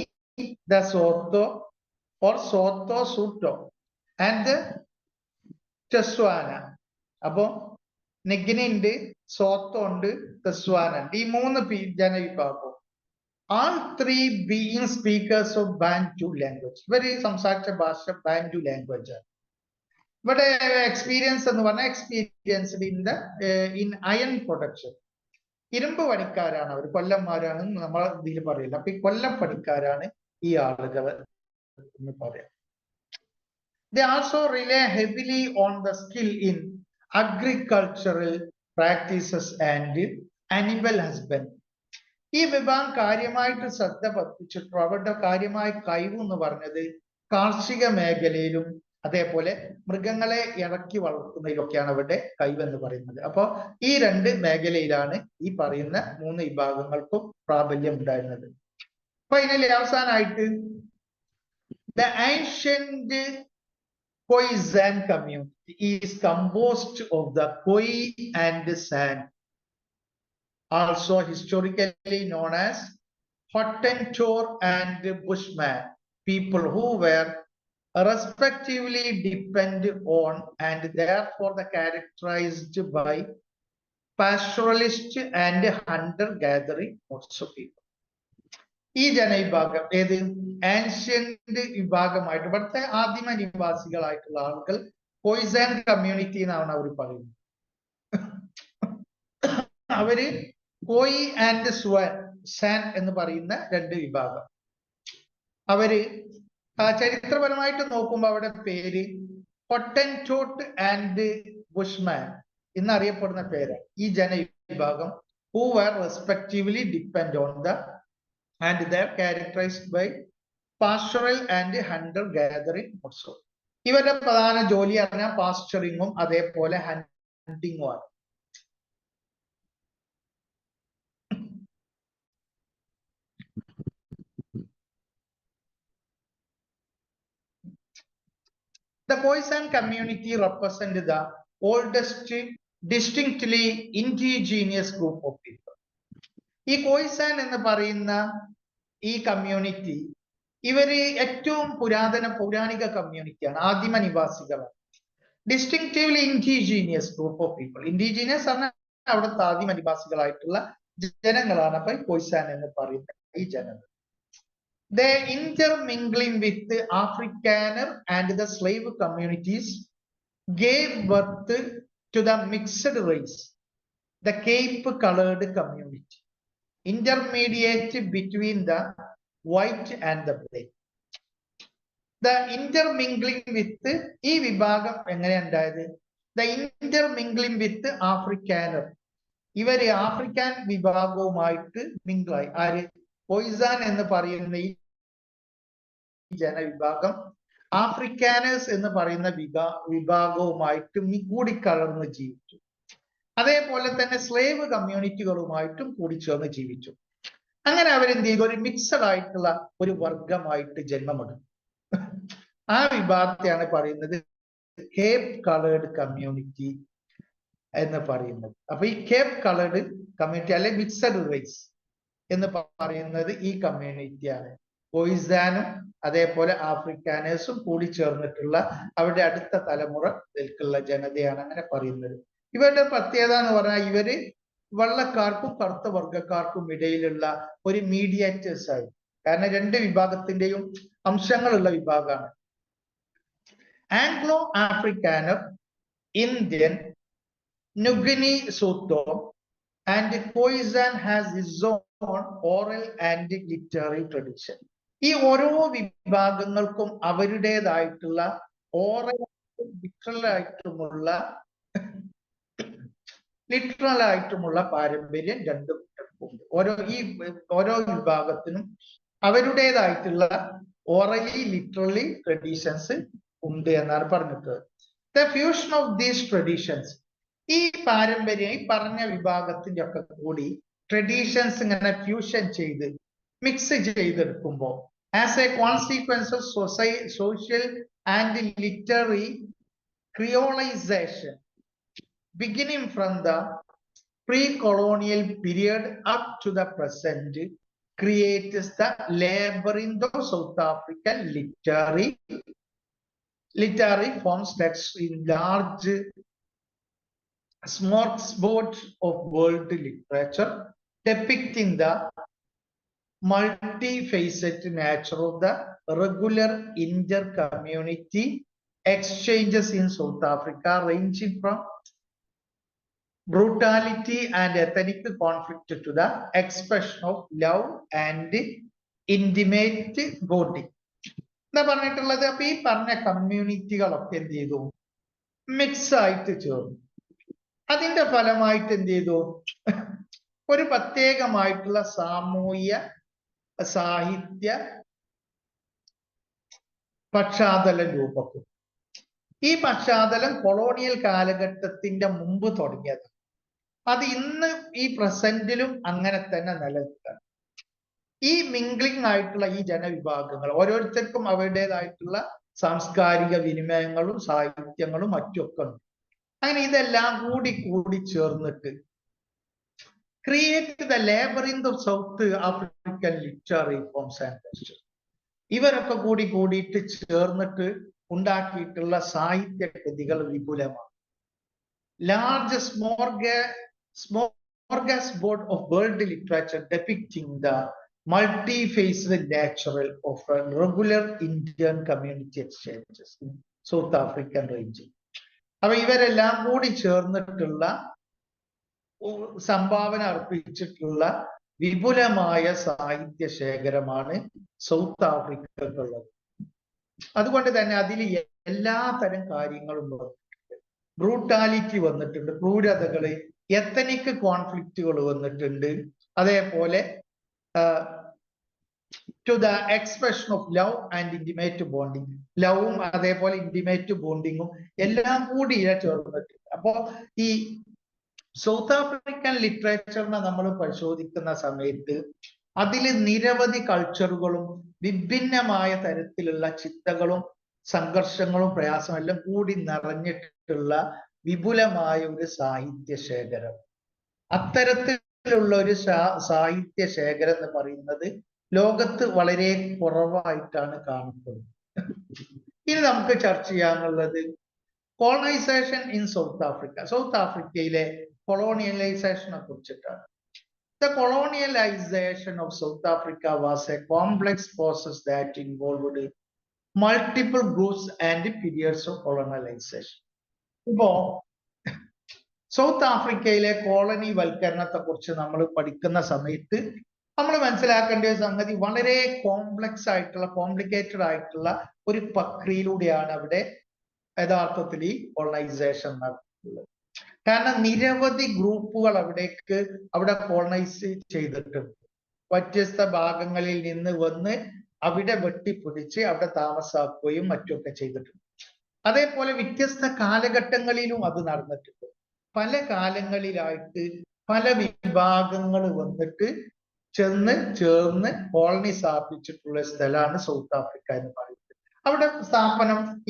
the Sotho or Sotho Suto and Tswana. അപ്പോ നെഗ്നി ഉണ്ട്, സോത്തോ ഉണ്ട്, തെസ്വാന ഉണ്ട്. ഈ മൂന്ന് ജനവിഭാഗം. All three being speakers of Bantu language. ഇവര് സംസാരിച്ച ഭാഷ ബാൻറ്റു ലാംഗ്വേജ് ആണ്. ഇവിടെ എക്സ്പീരിയൻസ് എന്ന് പറഞ്ഞാൽ എക്സ്പീരിയൻസ്ഡ് ഇൻ അയൺ പ്രൊഡക്ഷൻ. ഇരുമ്പ് പണിക്കാരാണ് അവർ, കൊല്ലന്മാരാണ് നമ്മൾ ഇതിൽ പറയില്ല. അപ്പൊ ഈ കൊല്ലം പണിക്കാരാണ് ഈ ആളുകൾ എന്ന് പറയാം. They also rely heavily on the skill in agricultural practices and animal husbandry. ഈ വിഭാഗം കാര്യമായിട്ട് ശ്രദ്ധ പതിപ്പിച്ചിട്ടുള്ള അവരുടെ കാര്യമായ കഴിവ് എന്ന് പറഞ്ഞത് കാർഷിക മേഖലയിലും അതേപോലെ മൃഗങ്ങളെ ഇറക്കി വളർത്തുന്നതിലൊക്കെയാണ് അവരുടെ കഴിവെന്ന് പറയുന്നത്. അപ്പൊ ഈ രണ്ട് മേഖലയിലാണ് ഈ പറയുന്ന മൂന്ന് വിഭാഗങ്ങൾക്കും പ്രാബല്യം ഉണ്ടായിരുന്നത്. ഫൈനലി അവസാനമായിട്ട് the ancient Khoisan community is composed of the Khoi and San, also historically known as Hottentot and Bushman people, who were respectively dependent on and therefore characterized by pastoralist and hunter-gathering modes of people. ഈ ജനവിഭാഗം ഏത് ancient വിഭാഗമായിട്ട് ഇവിടുത്തെ ആദിമ നിവാസികളായിട്ടുള്ള ആളുകൾ കോയിസാൻ community എന്നാണ് അവർ പറയുന്നത്. അവര് കോയി and San എന്ന് പറയുന്ന രണ്ട് വിഭാഗം. അവര് ചരിത്രപരമായിട്ട് നോക്കുമ്പോൾ അവിടെ പേര് ഹൊട്ടൻടോട്ട് ആൻഡ് ബുഷ്മാൻ എന്നറിയപ്പെടുന്ന പേരാണ് ഈ ജനവിഭാഗം. who were respectively depend on the and they are characterized by pastoral and hunter gathering also. ഇവരുടെ പ്രധാന ജോലി പറഞ്ഞാൽ പാസ്റ്ററിങ്ങും അതേപോലെ ഹണ്ടിങ്ങും ആണ്. The Khoisan community represent the oldest distinctly indigenous group of people. ഈ Khoisan എന്ന് പറയുന്ന ഈ കമ്മ്യൂണിറ്റി ഇവര് ഏറ്റവും പൗരാണിക കമ്മ്യൂണിറ്റിയാണ്, ആദിമ നിവാസികളാണ്. Distinctively indigenous group of people. Indigenous പറഞ്ഞാൽ അവിടുത്തെ ആദിമ നിവാസികളായിട്ടുള്ള ജനങ്ങളാണ് അപ്പൊ Khoisan എന്ന് പറയുന്ന ഈ ജനങ്ങൾ. They intermingling with Afrikaner and the slave communities gave birth to the mixed race, the Cape-colored community, intermediate between the white and the black. The intermingling with ഈ വിഭാഗം എങ്ങനെ ഉണ്ടായത്? The intermingling with Afrikaner, ഇവര് African വിഭാഗവുമായിട്ട് മിംഗിളായി. ആര്? Khoisan എന്ന് പറയുന്ന ഈ ജനവിഭാഗം ആഫ്രിക്കാനേഴ്സ് എന്ന് പറയുന്ന വിഭാഗവുമായിട്ടും കൂടിക്കലർന്ന് ജീവിച്ചു. അതേപോലെ തന്നെ സ്ലേവ് കമ്മ്യൂണിറ്റികളുമായിട്ടും കൂടിച്ചേർന്ന് ജീവിച്ചു. അങ്ങനെ അവരെന്ത് ചെയ്തു? ഒരു മിക്സഡ് ആയിട്ടുള്ള ഒരു വർഗമായിട്ട് ജന്മമെടുത്തു. ആ വിഭാഗത്തെയാണ് പറയുന്നത് കേപ്പ് കളേർഡ് കമ്മ്യൂണിറ്റി എന്ന് പറയുന്നത്. അപ്പൊ ഈ കേപ്പ് കളേർഡ് കമ്മ്യൂണിറ്റി അല്ലെ മിക്സഡ് റേസ് എന്ന് പറയുന്നത് ഈ കമ്മ്യൂണിറ്റിയാണ്. Khoisanum അതേപോലെ ആഫ്രിക്കാനേഴ്സും കൂടി ചേർന്നിട്ടുള്ള അവരുടെ അടുത്ത തലമുറയിലേക്കുള്ള ജനതയാണ് അങ്ങനെ പറയുന്നത്. ഇവരുടെ പ്രത്യേകത എന്ന് പറഞ്ഞാൽ ഇവര് വെള്ളക്കാർക്കും കറുത്ത വർഗക്കാർക്കും ഇടയിലുള്ള ഒരു മീഡിയേറ്റേഴ്സ് ആയി. കാരണം രണ്ട് വിഭാഗത്തിന്റെയും അംശങ്ങളുള്ള വിഭാഗമാണ്. Anglo Afrikaner, Indian, Nguni Sotho and Khoisan has his own oral and literary tradition. ഈ ഓരോ വിഭാഗങ്ങൾക്കും അവരുടേതായിട്ടുള്ള ഓറൽ ലിറ്ററൽ ആയിട്ടുമുള്ള പാരമ്പര്യം രണ്ടും ഉണ്ട്. ഓരോ വിഭാഗത്തിനും അവരുടേതായിട്ടുള്ള ഓറലി ലിറ്ററലി ട്രഡീഷൻസ് ഉണ്ട് എന്നാണ് പറഞ്ഞിട്ടുള്ളത്. The fusion of these traditions, ഈ പാരമ്പര്യം ഈ പറഞ്ഞ വിഭാഗത്തിന്റെ ഒക്കെ കൂടി ട്രഡീഷൻസ് ഇങ്ങനെ ഫ്യൂഷൻ ചെയ്ത് മിക്സ് ചെയ്തെടുക്കുമ്പോൾ as a consequence of social and literary creolisation beginning from the pre-colonial period up to the present creates the labyrinth of South African literary forms that's in large smorgasbord of world literature depicting the multi-faceted nature of the regular inter-community exchanges in South Africa, ranging from brutality and ethnic conflict to the expression of love and intimate bonding. എന്താ പറഞ്ഞിട്ടുള്ളത്? അപ്പൊ ഈ പറഞ്ഞ കമ്മ്യൂണിറ്റികളൊക്കെ എന്ത് ചെയ്തു? Mix ആയിട്ട് ചേർന്നു. അതിന്റെ ഫലമായിട്ട് എന്ത് ചെയ്തു? ഒരു പ്രത്യേകമായിട്ടുള്ള സാമൂഹ്യ സാഹിത്യ പശ്ചാത്തലം രൂപപ്പെട്ടു. ഈ പശ്ചാത്തലം കൊളോണിയൽ കാലഘട്ടത്തിന്റെ മുമ്പ് തുടങ്ങിയത്. അത് ഇന്ന് ഈ പ്രസന്റിലും അങ്ങനെ തന്നെ നിലനിൽക്കുകയാണ്. ഈ മിംഗ്ലിംഗ് ആയിട്ടുള്ള ഈ ജനവിഭാഗങ്ങൾ ഓരോരുത്തർക്കും അവരുടേതായിട്ടുള്ള സാംസ്കാരിക വിനിമയങ്ങളും സാഹിത്യങ്ങളും മറ്റൊക്കെ ഉണ്ട്. അങ്ങനെ ഇതെല്ലാം കൂടി ചേർന്നിട്ട് create the labyrinth of South African literary forms and culture. ഇവരൊക്കെ കൂടിയിട്ട് ചേർന്നിട്ട് ഉണ്ടാക്കിയിട്ടുള്ള സാഹിത്യ കൃതികൾ വിപുലമാണ്. Large smorgasbord of world literature depicting the multi-faceted nature of regular Indian community exchanges in South African region. അപ്പൊ ഇവരെല്ലാം കൂടി ചേർന്നിട്ടുള്ള സംഭാവന അർപ്പിച്ചിട്ടുള്ള വിപുലമായ സാഹിത്യ ശേഖരമാണ് സൗത്ത് ആഫ്രിക്കക്കുള്ളത്. അതുകൊണ്ട് തന്നെ അതിൽ എല്ലാ തരം കാര്യങ്ങളും വന്നിട്ടുണ്ട്. ബ്രൂട്ടാലിറ്റി വന്നിട്ടുണ്ട്, ക്രൂരതകള്, എത്തനിക് കോൺഫ്ലിക്റ്റുകൾ വന്നിട്ടുണ്ട്. അതേപോലെ to the expression of love and intimate bonding, ലവും അതേപോലെ ഇന്റിമേറ്റ് ബോണ്ടിങ്ങും എല്ലാം കൂടി ചേർന്നിട്ടുണ്ട്. അപ്പോ ഈ സൗത്ത് ആഫ്രിക്കൻ ലിറ്ററേച്ചറിനെ നമ്മൾ പരിശോധിക്കുന്ന സമയത്ത് അതിൽ നിരവധി കൾച്ചറുകളും വിഭിന്നമായ തരത്തിലുള്ള ചിന്തകളും സംഘർഷങ്ങളും പ്രയാസവും എല്ലാം കൂടി നിറഞ്ഞിട്ടുള്ള വിപുലമായ ഒരു സാഹിത്യ ശേഖരം. അത്തരത്തിലുള്ള ഒരു സാഹിത്യ ശേഖരം എന്ന് പറയുന്നത് ലോകത്ത് വളരെ കുറവായിട്ടാണ് കാണപ്പെടുന്നത്. ഇനി നമുക്ക് ചർച്ച ചെയ്യാനുള്ളത് colonisation in south Africa. South ആഫ്രിക്കയിലെ കൊളോണിയലൈസേഷനെ കുറിച്ചിട്ടാണ്. The colonialization of South Africa was a complex process that involved multiple groups and periods of colonization. ഇപ്പോ സൗത്ത് ആഫ്രിക്കയിലെ കോളനി വൽക്കരണത്തെ കുറിച്ച് നമ്മൾ പഠിക്കുന്ന സമയത്ത് നമ്മൾ മനസ്സിലാക്കേണ്ട ഒരു സംഗതി വളരെ കോംപ്ലിക്കേറ്റഡ് ആയിട്ടുള്ള ഒരു പ്രക്രിയയിലൂടെയാണ് അവിടെ യഥാർത്ഥത്തിൽ ഈ കോളനൈസേഷൻ നടത്തുന്നത്. കാരണം നിരവധി ഗ്രൂപ്പുകൾ അവിടെ കോളനൈസ് ചെയ്തിട്ടുണ്ട്. വ്യത്യസ്ത ഭാഗങ്ങളിൽ നിന്ന് വന്ന് അവിടെ വെട്ടിപ്പിടിച്ച് അവിടെ താമസാക്കുകയും മറ്റുമൊക്കെ ചെയ്തിട്ടുണ്ട്. അതേപോലെ വ്യത്യസ്ത കാലഘട്ടങ്ങളിലും അത് നടന്നിട്ടുണ്ട്. പല കാലങ്ങളിലായിട്ട് പല വിഭാഗങ്ങൾ വന്നിട്ട് ചേർന്ന് കോളനി സ്ഥാപിച്ചിട്ടുള്ള സ്ഥലമാണ് സൗത്ത് ആഫ്രിക്ക എന്ന് പറയുന്നത്. അവിടെ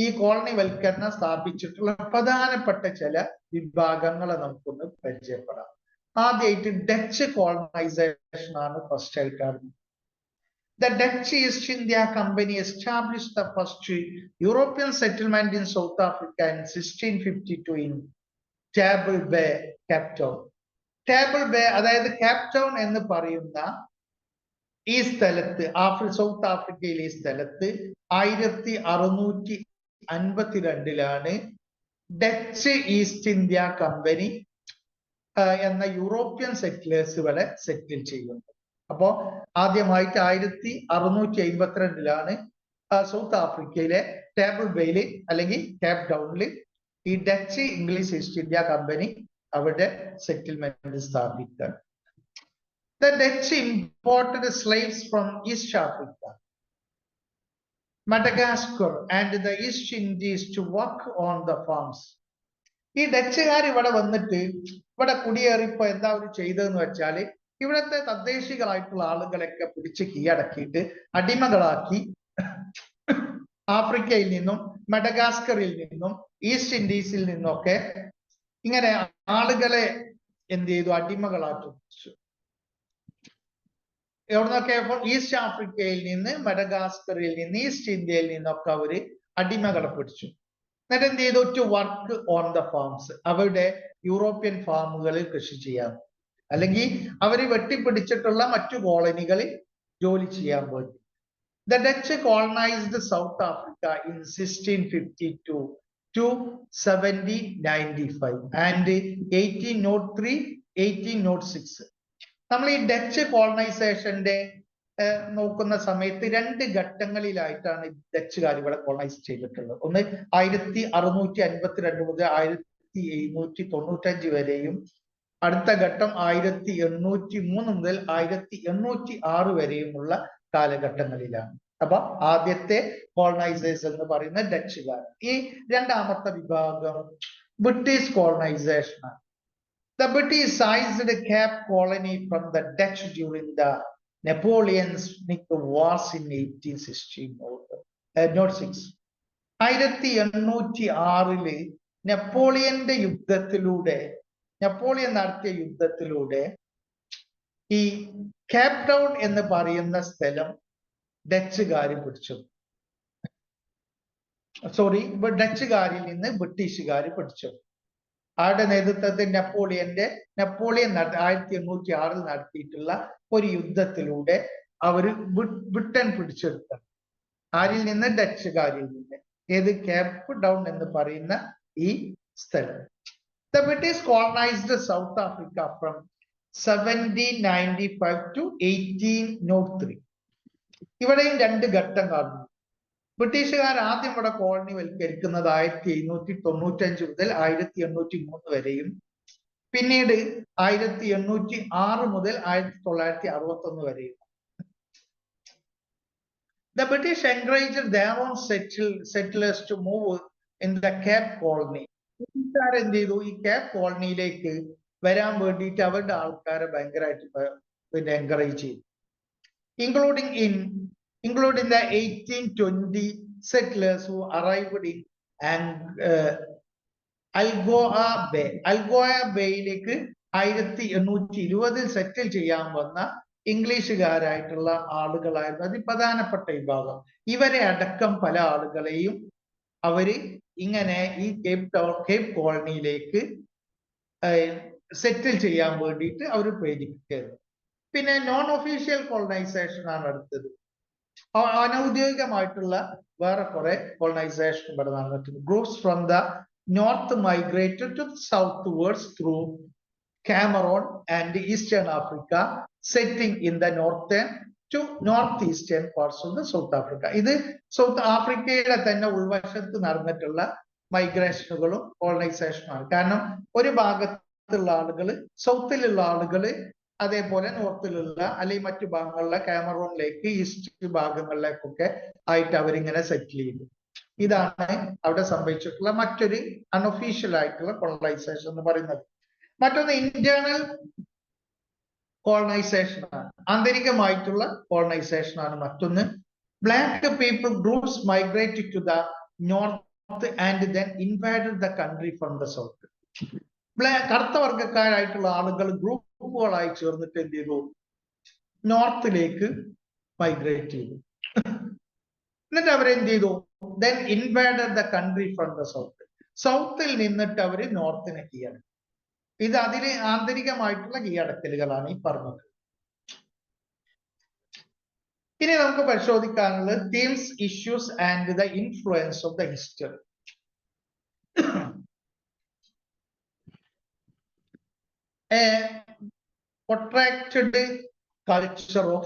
ഈ കോളനി വൽക്കരണം സ്ഥാപിച്ചിട്ടുള്ള പ്രധാനപ്പെട്ട ചില വിഭാഗങ്ങളെ നമുക്കൊന്ന് പരിചയപ്പെടാം. ആദ്യമായിട്ട് ഡച്ച് കോളനൈസേഷൻ ആണ് ഫസ്റ്റ് ആയിട്ട് അറിഞ്ഞത്. The Dutch East India Company established the first European settlement in South Africa in 1652 in Table Bay, Cape Town. Table Bay, അതായത് കേപ്പ് ടൗൺ എന്ന് പറയുന്ന ഈ സ്ഥലത്ത് സൗത്ത് ആഫ്രിക്കയിലെ ഈ സ്ഥലത്ത് 1652 ഡച്ച് ഈസ്റ്റ് ഇന്ത്യ കമ്പനി എന്ന യൂറോപ്യൻ സെറ്റിലേഴ്സ് ഇവിടെ സെറ്റിൽ ചെയ്യുന്നത്. അപ്പോ ആദ്യമായിട്ട് 1652 സൗത്ത് ആഫ്രിക്കയിലെ ടേബിൾ ബേയില് അല്ലെങ്കിൽ കേപ്പ് ടൗണില് ഈ Dutch English east India company അവിടെ സെറ്റിൽമെന്റ് സ്ഥാപിക്കുക. The Dutch imported slaves from East Africa, Madagascar and the East Indies to work on the farms. ഈ ഡച്ചുകാർ ഇവിടെ വന്നിട്ട് ഇവിടെ കുടിയേറിപ്പോ എന്താ അവർ ചെയ്തതെന്ന് വെച്ചാല് ഇവിടുത്തെ തദ്ദേശികളായിട്ടുള്ള ആളുകളൊക്കെ പിടിച്ച് കീഴടക്കിയിട്ട് അടിമകളാക്കി ആഫ്രിക്കയിൽ നിന്നും മഡഗാസ്കറിൽ നിന്നും ഈസ്റ്റ് ഇൻഡീസിൽ നിന്നൊക്കെ ഇങ്ങനെ ആളുകളെ എന്ത് ചെയ്തു, അടിമകളാക്കി. എവിടുന്നൊക്കെ ഈസ്റ്റ് ആഫ്രിക്കയിൽ നിന്ന്, മഡഗാസ്കറിൽ നിന്ന്, ഈസ്റ്റ് ഇന്ത്യയിൽ നിന്നൊക്കെ അവര് അടിമകളെ പിടിച്ചു. എന്നിട്ട് എന്ത് ചെയ്തു, to work on the farms, അവരുടെ യൂറോപ്യൻ ഫാമുകളിൽ കൃഷി ചെയ്യാൻ, അല്ലെങ്കിൽ അവര് വെട്ടിപ്പിടിച്ചിട്ടുള്ള മറ്റു കോളനികളിൽ ജോലി ചെയ്യാൻ വേണ്ടി. The Dutch colonized South Africa in 1652 to 1795 and 1803, 1806. നമ്മൾ ഈ ഡച്ച് കോളനൈസേഷന്റെ നോക്കുന്ന സമയത്ത് രണ്ട് ഘട്ടങ്ങളിലായിട്ടാണ് ഡച്ചുകാർ ഇവിടെ കോളനൈസ് ചെയ്തിട്ടുള്ളത്. ഒന്ന് 1652 മുതൽ 1795 വരെയും, അടുത്ത ഘട്ടം 1803 മുതൽ 1806 വരെയുമുള്ള കാലഘട്ടങ്ങളിലാണ്. അപ്പൊ ആദ്യത്തെ കോളനൈസേഴ്സ് എന്ന് പറയുന്ന ഡച്ചുകാർ. ഈ രണ്ടാമത്തെ വിഭാഗം ബ്രിട്ടീഷ് കോളനൈസേഷൻ ആണ്. The British seized Cape Colony from the Dutch during the Napoleonic Wars in 1806. 1806 Napoleon നടത്തിയ യുദ്ധത്തിലൂടെ ഈ കേപ്പ് ടൗൺ എന്ന് പറയുന്ന സ്ഥലം ഡച്ചുകാർ പിടിച്ചു. ഡച്ചുകാരിൽ നിന്ന് ബ്രിട്ടീഷുകാർ പിടിച്ചു. ആരുടെ നേതൃത്വത്തിൽ? നെപ്പോളിയൻ 1806 നടത്തിയിട്ടുള്ള ഒരു യുദ്ധത്തിലൂടെ അവര് ബ്രിട്ടൻ പിടിച്ചെടുത്ത. ആരിൽ നിന്ന്? ഡച്ചുകാരിൽ നിന്ന്. ഏത്? കേപ്പ് ടൗൺ എന്ന് പറയുന്ന ഈ സ്ഥലം. The British colonized South Africa from 1795 to 1803. ഇവിടെയും രണ്ട് ഘട്ടം കാണുന്നു. ബ്രിട്ടീഷുകാർ ആദ്യം ഇവിടെ കോളനി വൽക്കരിക്കുന്നത് 1795 മുതൽ 1803 വരെയും, പിന്നീട് 1806 മുതൽ 1961 വരെയും. The British encouraged their own settlers to move in the Cape Colony. ബ്രിട്ടീഷുകാർ എന്ത് ചെയ്തു? ഈ കേപ്പ് കോളനിയിലേക്ക് വരാൻ വേണ്ടിയിട്ട് അവരുടെ ആൾക്കാരെ ഭയങ്കരമായിട്ട് എൻകറേജ് ചെയ്തു. including the 1820 settlers who arrived in Algoa Bay. Algoa ബേയിലേക്ക് 1820 സെറ്റിൽ ചെയ്യാൻ വന്ന ഇംഗ്ലീഷുകാരായിട്ടുള്ള ആളുകളായിരുന്നു അതിൽ പ്രധാനപ്പെട്ട വിഭാഗം. ഇവരെ അടക്കം പല ആളുകളെയും അവര് ഇങ്ങനെ ഈ കേപ്പ് കോളനിയിലേക്ക് സെറ്റിൽ ചെയ്യാൻ വേണ്ടിയിട്ട് അവർ പ്രേരിപ്പിക്കരുത്. പിന്നെ നോൺ ഒഫീഷ്യൽ കോളനൈസേഷൻ ആണ് അടുത്തത്. അനൗദ്യോഗികമായിട്ടുള്ള വേറെ കുറെ കോളനൈസേഷൻ ഇവിടെ നടന്നിട്ടുണ്ട്. Groups from the north migrated to southwards through Cameroon and Eastern Africa, setting in the northern to northeastern parts of the South Africa. ഇത് സൗത്ത് ആഫ്രിക്കയുടെ തന്നെ ഉൾവശത്ത് നടന്നിട്ടുള്ള മൈഗ്രേഷനുകളും കോളനൈസേഷനുമാണ്. കാരണം ഒരു ഭാഗത്തുള്ള ആളുകൾ, സൗത്തിലുള്ള ആളുകൾ, അതേപോലെ നോർത്തിലുള്ള അല്ലെങ്കിൽ മറ്റു ഭാഗങ്ങളിലെ കാമറൂണിലേക്ക്, ഈസ്റ്റ് ഭാഗങ്ങളിലേക്കൊക്കെ ആയിട്ട് അവരിങ്ങനെ സെറ്റിൽ ചെയ്തു. ഇതാണ് അവിടെ സംഭവിച്ചിട്ടുള്ള മറ്റൊരു അൺഒഫീഷ്യൽ ആയിട്ടുള്ള കോളനൈസേഷൻ എന്ന് പറയുന്നത്. മറ്റൊന്ന് ഇന്റേണൽ കോളനൈസേഷൻ ആണ്, ആന്തരികമായിട്ടുള്ള കോളനൈസേഷൻ ആണ് മറ്റൊന്ന്. Black people groups migrated to the north and then invaded the country from the south. കറുത്ത വർഗക്കാരായിട്ടുള്ള ആളുകൾ ഗ്രൂപ്പുകളായി ചേർന്നിട്ട് എന്ത് ചെയ്തു, നോർത്തിലേക്ക് മൈഗ്രേറ്റ് ചെയ്തു. എന്നിട്ട് അവരെന്ത് ചെയ്തു, then invaded the country from the south. സൗത്തിൽ നിന്നിട്ട് അവര് നോർത്തിനെ കീഴടക്കി. ഇത് അതിന് ആന്തരികമായിട്ടുള്ള കീഴടക്കലുകളാണ് ഈ പറഞ്ഞത്. ഇനി നമുക്ക് പരിശോധിക്കാനുള്ളത് themes, issues and the influence of the history. A protracted culture of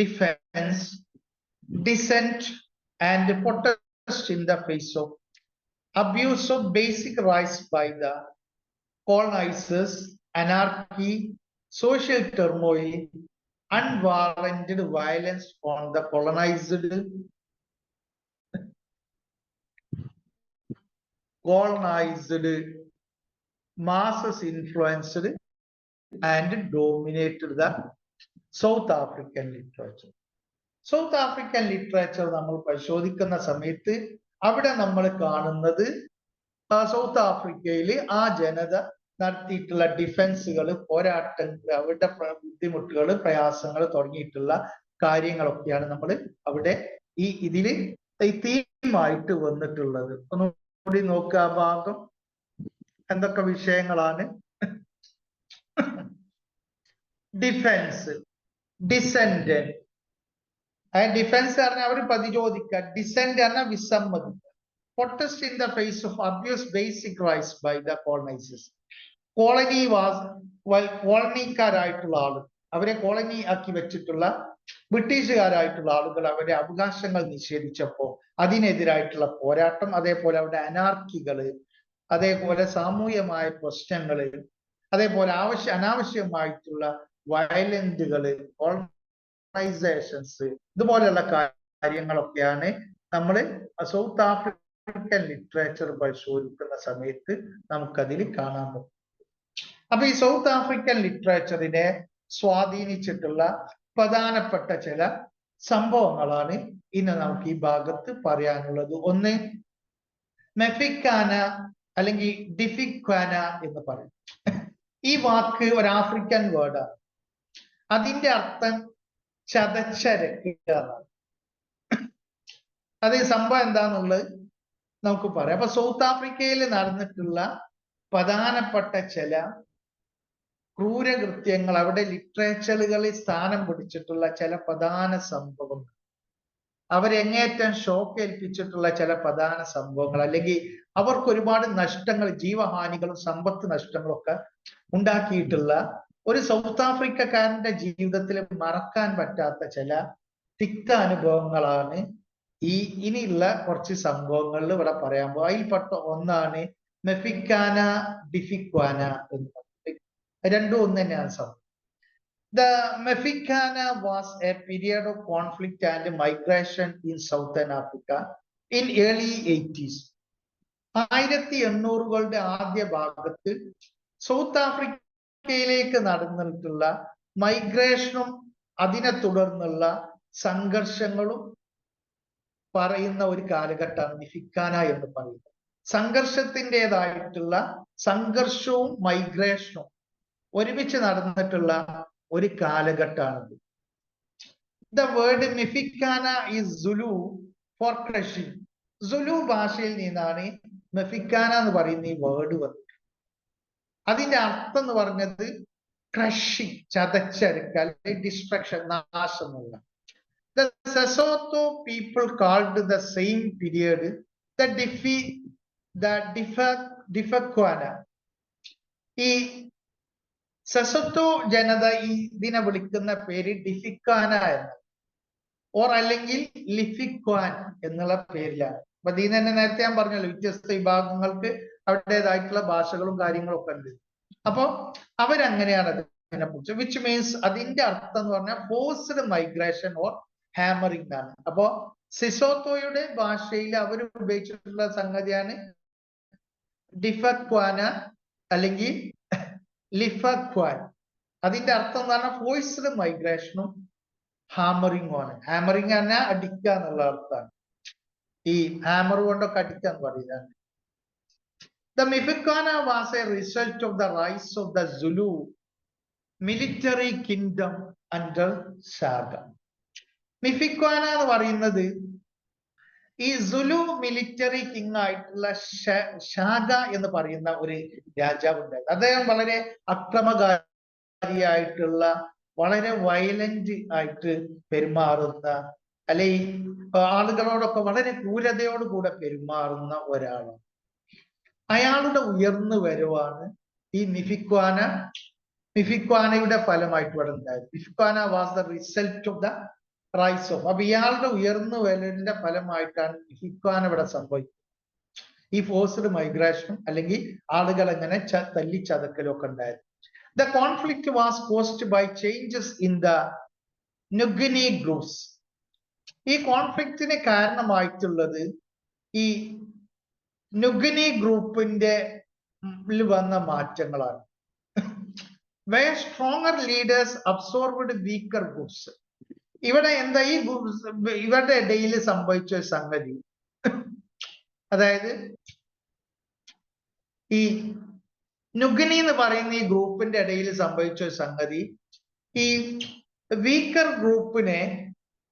defense, dissent and protest in the face of abuse of basic rights by the colonizers, anarchy, social turmoil, unwarranted violence on the colonized, masses influenced and dominated the South African literature. South African literature നമ്മൾ പരിശോധിക്കുന്ന സമയത്ത് അവിടെ നമ്മൾ കാണുന്നത് south ആഫ്രിക്കയിൽ ആ ജനത നടത്തിയിട്ടുള്ള ഡിഫൻസുകൾ, പോരാട്ടങ്ങൾ, അവരുടെ ബുദ്ധിമുട്ടുകൾ, പ്രയാസങ്ങൾ തുടങ്ങിയിട്ടുള്ള കാര്യങ്ങളൊക്കെയാണ് നമ്മൾ അവിടെ ഇതില് തീമായിട്ട് വന്നിട്ടുള്ളത്. ഒന്നുകൂടി നോക്കുക ആ ഭാഗം എന്തൊക്കെ വിഷയങ്ങളാണ്. Defence, descent. ഡിഫൻസ് പറഞ്ഞാൽ അവർ പ്രതിരോധിക്കുക, ഡിസെന്റ് പറഞ്ഞാൽ വിസമ്മതിക്കുക. Protest in the face of abuse basic rights by the colonizers. Colony was, കോളനിക്കാരായിട്ടുള്ള ആളുകൾ, അവരെ കോളനി ആക്കി വെച്ചിട്ടുള്ള ബ്രിട്ടീഷുകാരായിട്ടുള്ള ആളുകൾ അവരുടെ അവകാശങ്ങൾ നിഷേധിച്ചപ്പോൾ അതിനെതിരായിട്ടുള്ള പോരാട്ടം, അതേപോലെ അവരുടെ അനാർക്കികള്, അതേപോലെ സാമൂഹ്യമായ പ്രശ്നങ്ങള്, അതേപോലെ അനാവശ്യമായിട്ടുള്ള വയലന്റുകള്, കോളനൈസേഷൻസ്, ഇതുപോലെയുള്ള കാര്യങ്ങളൊക്കെയാണ് നമ്മൾ സൗത്ത് ആഫ്രിക്കൻ ലിറ്ററേച്ചർ പരിശോധിക്കുന്ന സമയത്ത് നമുക്കതിൽ കാണാൻ പറ്റും. അപ്പൊ ഈ സൗത്ത് ആഫ്രിക്കൻ ലിറ്ററേച്ചറിനെ സ്വാധീനിച്ചിട്ടുള്ള പ്രധാനപ്പെട്ട ചില സംഭവങ്ങളാണ് ഇന്ന് നമുക്ക് ഈ ഭാഗത്ത് പറയാനുള്ളത്. ഒന്ന്, മെഫിക്കാന അല്ലെങ്കിൽ ഡിഫിക്വാന എന്ന് പറയും. ഈ വാക്ക് ഒരു ആഫ്രിക്കൻ വേർഡാണ്. അതിന്റെ അർത്ഥം ചതച്ചരക്കുകയാണ്. അത് സംഭവം എന്താന്നുള്ളത് നമുക്ക് പറയാം. അപ്പൊ സൗത്ത് ആഫ്രിക്കയിൽ നടന്നിട്ടുള്ള പ്രധാനപ്പെട്ട ചില ക്രൂരകൃത്യങ്ങൾ, അവിടെ ലിറ്ററേച്ചറുകളിൽ സ്ഥാനം പിടിച്ചിട്ടുള്ള ചില പ്രധാന സംഭവങ്ങൾ, അവരെങ്ങേറ്റം ഷോക്ക് ഏൽപ്പിച്ചിട്ടുള്ള ചില പ്രധാന സംഭവങ്ങൾ, അല്ലെങ്കിൽ അവർക്ക് ഒരുപാട് നഷ്ടങ്ങൾ, ജീവഹാനികളും സമ്പത്ത് നഷ്ടങ്ങളും ഒക്കെ ഉണ്ടാക്കിയിട്ടുള്ള ഒരു സൗത്ത് ആഫ്രിക്കക്കാരന്റെ ജീവിതത്തിൽ മറക്കാൻ പറ്റാത്ത ചില തിക്ത അനുഭവങ്ങളാണ് ഇനിയുള്ള കുറച്ച് സംഭവങ്ങളിൽ ഇവിടെ പറയാൻ പോകും. അതിൽപ്പെട്ട ഒന്നാണ് മെഫിക്കാന ഡിഫിക്വാന എന്ന് പറയുന്നത്. രണ്ടും ഒന്ന് തന്നെയാണ് സംഭവം. The Mefficana was a period of conflict and migration in Southern Africa in early 80s. 1800-കളുടെ ആദ്യ ഭാഗത്ത് സൗത്ത് ആഫ്രിക്കയിലേക്ക് നടന്നിട്ടുള്ള മൈഗ്രേഷനും അതിനെ തുടർന്നുള്ള സംഘർഷങ്ങളും പറയുന്ന ഒരു കാലഘട്ടമാണ് നിഫിക്കാന എന്ന് പറയുന്നത്. സംഘർഷത്തിൻ്റെതായിട്ടുള്ള സംഘർഷവും മൈഗ്രേഷനും ഒരുമിച്ച് നടന്നിട്ടുള്ള ഒരു കാലഘട്ടമാണിത്. The word mfecane is Zulu for crushing. Zulu ഭാഷയിൽ നിന്നാണ് മെഫിക്കാന എന്ന് പറയുന്ന ഈ വേർഡ് വന്നത്. അതിന്റെ അർത്ഥം എന്ന് പറഞ്ഞത് ക്രഷിംഗ്, ചതച്ചെടുക്കൽ, ഡിസ്ട്രക്ഷൻ, നാശം എന്നുള്ള. The Sesotho people called the same period the Difakwana. ഈ സെസോത്തോ ജനത ഇതിനെ വിളിക്കുന്ന പേര് ഡിഫിക്കാന എന്ന്, ഓർ അല്ലെങ്കിൽ ലിഫിക്വാൻ എന്നുള്ള പേരിലാണ്. അപ്പൊ ഇതിന് തന്നെ നേരത്തെ ഞാൻ പറഞ്ഞല്ലോ, വ്യത്യസ്ത വിഭാഗങ്ങൾക്ക് അവരുടേതായിട്ടുള്ള ഭാഷകളും കാര്യങ്ങളും ഒക്കെ ഉണ്ട്. അപ്പൊ അവരങ്ങനെയാണ് അതിനെ കുറിച്ച്, വിച്ച് മീൻസ് അതിന്റെ അർത്ഥം എന്ന് പറഞ്ഞാൽ ഫോഴ്സ്ഡ് മൈഗ്രേഷൻ ഓർ ഹാമറിംഗ് ആണ്. അപ്പോ സിസോത്തോയുടെ ഭാഷയിൽ അവർ ഉപയോഗിച്ചിട്ടുള്ള സംഗതിയാണ് ഡിഫക്വാന അല്ലെങ്കിൽ ലിഫക്വാൻ. അതിന്റെ അർത്ഥം എന്ന് പറഞ്ഞാൽ ഫോഴ്സ്ഡ് മൈഗ്രേഷനും ഹാമറിംഗും ആണ്. ഹാമറിംഗ് പറഞ്ഞാൽ അടിക്കുക എന്നുള്ള അർത്ഥമാണ്. ഈ ഹാമർ കൊണ്ടൊക്കെ അടിക്കുക എന്ന് പറയുന്നത്. The Mifukana was a result of the rise of the Zulu military kingdom under Shaga. മിഫിക്വാന എന്ന് പറയുന്നത് ഈ സുലു മിലിറ്ററി കിങ് ആയിട്ടുള്ള ഷാഗ എന്ന് പറയുന്ന ഒരു രാജാവ് ഉണ്ടായിരുന്നു. അദ്ദേഹം വളരെ അക്രമകാരിയായിട്ടുള്ള, വളരെ വയലന്റ് ആയിട്ട് പെരുമാറുന്ന, അല്ലെ ആളുകളോടൊക്കെ വളരെ ക്രൂരതയോടുകൂടെ പെരുമാറുന്ന ഒരാളാണ്. അയാളുടെ ഉയർന്നു വരവാണ് ഈ മിഫിക്വാനയുടെ ഫലമായിട്ട് ഇവിടെ ഉണ്ടായത്. Mfecane was the result of the rise of. അപ്പൊ ഇയാളുടെ ഉയർന്നു വരലിന്റെ ഫലമായിട്ടാണ് മിഫിക്വാന ഇവിടെ സംഭവിക്കുന്നത്. ഈ ഫോഴ്സ്ഡ് മൈഗ്രേഷൻ അല്ലെങ്കിൽ ആളുകൾ എങ്ങനെ തല്ലി ചതക്കലും ഒക്കെ ഉണ്ടായത്. The conflict was caused by changes in the Nguni groups. ഈ കോൺഫ്ലിക്റ്റിന് കാരണമായിട്ടുള്ളത് ഈ നുഗ്നി ഗ്രൂപ്പിന്റെ വന്ന മാറ്റങ്ങളാണ്. where stronger leaders absorbed weaker groups. ഇവിടെ എന്താ ഈ ഇവരുടെ ഇടയിൽ സംഭവിച്ച സംഗതി, അതായത് ഈ നുഗ്നി എന്ന് പറയുന്ന ഈ ഗ്രൂപ്പിന്റെ ഇടയിൽ സംഭവിച്ച സംഗതി, ഈ വീക്കർ ഗ്രൂപ്പിനെ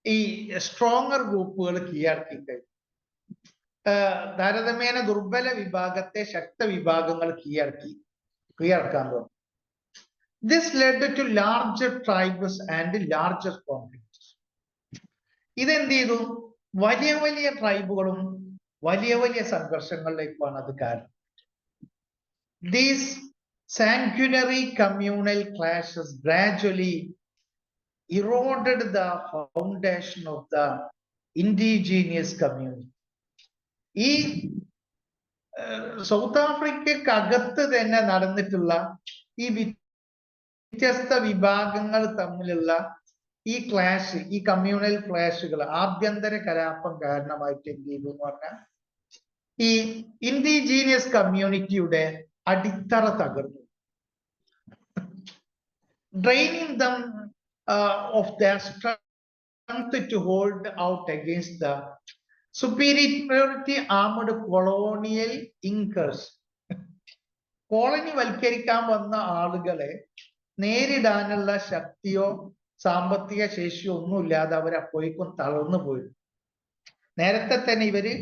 ഈ സ്ട്രോങ്ങർ ഗ്രൂപ്പുകൾ കീഴടക്കി കഴിഞ്ഞു. താരതമ്യേന ദുർബല വിഭാഗത്തെ ശക്ത വിഭാഗങ്ങൾ കീഴടക്കാൻ തുടങ്ങി. This led to larger tribes and larger conflicts. ഇതെന്ത് ചെയ്തു? വലിയ വലിയ ട്രൈബുകളും വലിയ വലിയ സംഘർഷങ്ങളിലേക്കാണ് അത് കാരണം. These sanguinary communal clashes gradually eroded the foundation of the indigenous community. ഈ സൗത്ത് ആഫ്രിക്കക്ക് അകത്ത് തന്നെ നടന്നിട്ടുള്ള ഈ വ്യത്യസ്ത വിഭാഗങ്ങൾ തമ്മിലുള്ള ഈ ക്ലാഷ്, ഈ കമ്മ്യൂണൽ ക്ലാഷുകൾ, ആഭ്യന്തര കലാപം കാരണമായിട്ട് എന്ത് ചെയ്തു എന്ന് പറഞ്ഞാൽ ഈ ഇൻഡിജീനിയസ് കമ്മ്യൂണിറ്റിയുടെ അടിത്തറ തകർന്നു. Draining them of their strength to hold out against the superiority armed colonial inkers. കോളനി വൽക്കരിക്കാൻ വന്ന ആളുകളെ നേരിടാനുള്ള ശക്തിയോ സാമ്പത്തിക ശേഷിയോ ഒന്നുമില്ലാതെ അവർ അപ്പോഴേക്കും തളർന്നു പോയി. നേരത്തെ തന്നെ ഇവര്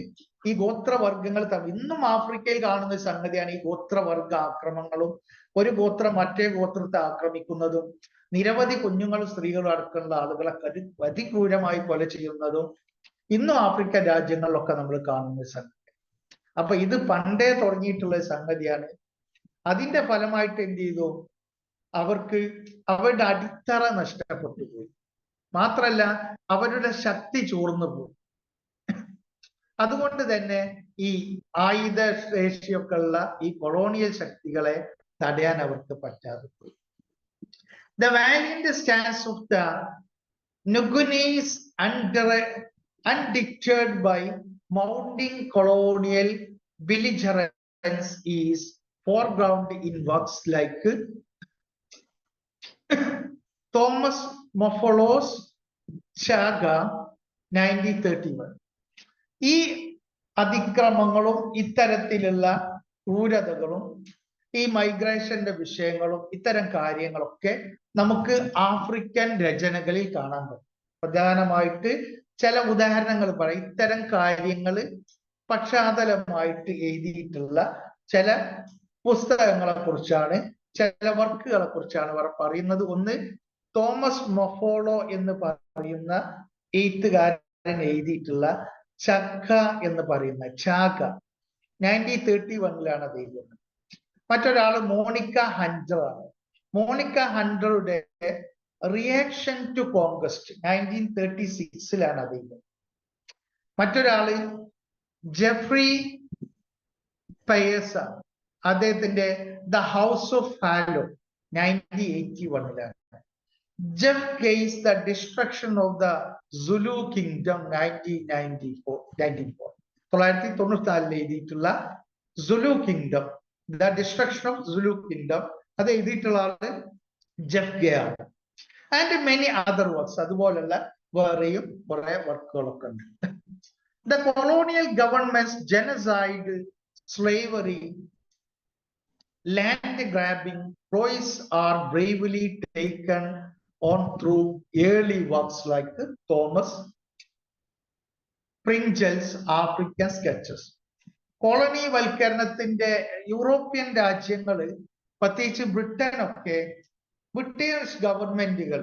ഈ ഗോത്രവർഗങ്ങൾ ഇന്നും ആഫ്രിക്കയിൽ കാണുന്ന സംഗതിയാണ് ഈ ഗോത്രവർഗ ആക്രമണങ്ങളും, ഒരു ഗോത്രം മറ്റേ ഗോത്രത്തെ ആക്രമിക്കുന്നതും, നിരവധി കുഞ്ഞുങ്ങളും സ്ത്രീകളും അടക്കമുള്ള ആളുകളെ അതിക്രൂരമായി കൊല ചെയ്യുന്നതും ഇന്നും ആഫ്രിക്കൻ രാജ്യങ്ങളിലൊക്കെ നമ്മൾ കാണുന്ന സംഗതി. അപ്പൊ ഇത് പണ്ടേ തുടങ്ങിയിട്ടുള്ള സംഗതിയാണ്. അതിന്റെ ഫലമായിട്ട് എന്ത് ചെയ്തു? അവർക്ക് അവരുടെ അടിത്തറ നഷ്ടപ്പെട്ടു പോയി. മാത്രല്ല അവരുടെ ശക്തി ചോർന്നു പോയി. അതുകൊണ്ട് തന്നെ ഈ ആയുധ ശേഷിയൊക്കെ ഉള്ള ഈ കൊളോണിയൽ ശക്തികളെ തടയാൻ അവർക്ക് പറ്റാതെ പോയി. The valiant stance of the Nugunis undeterred by mounting colonial belligerence is foreground in works like Thomas Mofolo's Chaga 1931. ഈ അതിക്രമങ്ങളും ഇത്തരത്തിലുള്ള ക്രൂരതകളും ഈ മൈഗ്രേഷന്റെ വിഷയങ്ങളും ഇത്തരം കാര്യങ്ങളൊക്കെ നമുക്ക് ആഫ്രിക്കൻ രചനകളിൽ കാണാൻ പറ്റും. പ്രധാനമായിട്ട് ചില ഉദാഹരണങ്ങൾ പറയും. ഇത്തരം കാര്യങ്ങൾ പശ്ചാത്തലമായിട്ട് എഴുതിയിട്ടുള്ള ചില പുസ്തകങ്ങളെ കുറിച്ചാണ്, ചില വർക്കുകളെ കുറിച്ചാണ് അവർ പറയുന്നത്. ഒന്ന് തോമസ് മൊഫോളോ എന്ന് പറയുന്ന എഴുത്തുകാരൻ എഴുതിയിട്ടുള്ള ചക്ക എന്ന് പറയുന്ന ചാക 1931 അത് എഴുതുന്നത്. മറ്റൊരാള് മോണിക്ക ഹണ്ടർ ആണ്. മോണിക്ക ഹണ്ടറുടെ റിയാക്ഷൻ ടു കോൺക്വസ്റ്റ് 1936 അത് എഴുതുന്നത്. മറ്റൊരാള് ജെഫ്രി പയേഴ്സ് ആണ്. അദ്ദേഹത്തിന്റെ the house of fallow 1981 Jeff case the destruction of the Sulu kingdom 1994 എഴുതിയിട്ടുള്ള Sulu kingdom, the destruction of Sulu kingdom, അത് എഴുതിയിട്ടുള്ള ആള് ജെഫ് ഗേ ആണ്. And many other works. അതുപോലുള്ള വേറെയും കുറെ വർക്കുകളൊക്കെ ഉണ്ട്. The colonial government's genocide, slavery, land grabbing ploys are bravely taken on through early works like Thomas Pringle's African Sketches. കോളനി വൽക്കരണത്തിന്റെ യൂറോപ്യൻ രാജ്യങ്ങള്, പ്രത്യേകിച്ച് ബ്രിട്ടനൊക്കെ, ബ്രിട്ടീഷ് ഗവൺമെന്റുകൾ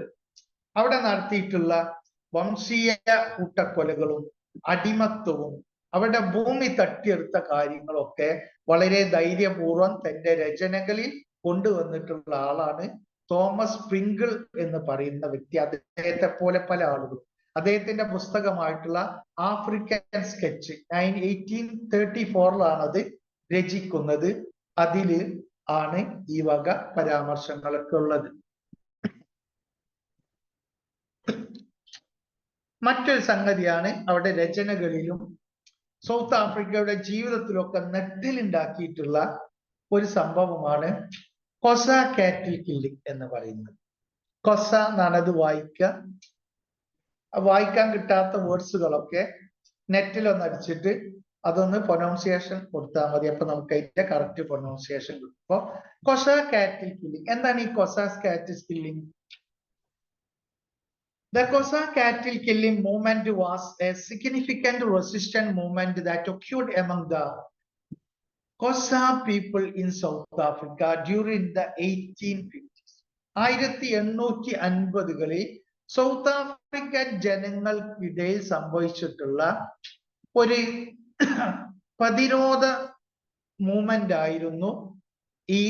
അവിടെ നടത്തിയിട്ടുള്ള വംശീയ കൂട്ടക്കൊലകളും അടിമത്വവും അവരുടെ ഭൂമി തട്ടിയെടുത്ത കാര്യങ്ങളൊക്കെ വളരെ ധൈര്യപൂർവ്വം തന്റെ രചനകളിൽ കൊണ്ടുവന്നിട്ടുള്ള ആളാണ് തോമസ് പ്രിങ്കിൾ എന്ന് പറയുന്ന വ്യക്തി. അദ്ദേഹത്തെ പോലെ പല ആളുകളും. അദ്ദേഹത്തിന്റെ പുസ്തകമായിട്ടുള്ള ആഫ്രിക്കൻ സ്കെച്ച് 1834 അത് രചിക്കുന്നത്. അതില് ആണ് ഈ വക പരാമർശങ്ങളൊക്കെ ഉള്ളത്. മറ്റൊരു സംഗതിയാണ് അവിടെ രചനകളിലും സൗത്ത് ആഫ്രിക്കയുടെ ജീവിതത്തിലൊക്കെ നെട്ടിലുണ്ടാക്കിയിട്ടുള്ള ഒരു സംഭവമാണ് കൊസ കാറ്റിൽ കില്ലിംഗ് എന്ന് പറയുന്നത്. കൊസ എന്നാണ് അത് വായിക്കാൻ കിട്ടാത്ത വേർഡ്സുകളൊക്കെ നെറ്റിലൊന്ന് അടിച്ചിട്ട് അതൊന്ന് പ്രൊനൗൺസിയേഷൻ കൊടുത്താൽ മതി. അപ്പൊ നമുക്ക് അതിന്റെ കറക്റ്റ് പ്രൊനൗൺസിയേഷൻ കിട്ടും. അപ്പൊ കൊസ കാറ്റിൽ കില്ലിംഗ് എന്താണ് ഈ കൊസ കാറ്റിൽ killing? The Kosa cattle killing movement was a significant resistance movement that occurred among the Kosa people in South Africa during the 1850s. 1850കളിൽ സൗത്ത് ആഫ്രിക്കൻ ജനങ്ങൾക്കിടയിൽ സംഭവിച്ചിട്ടുള്ള ഒരു പ്രതിരോധ മൂവ്മെന്റ് ആയിരുന്നു ഈ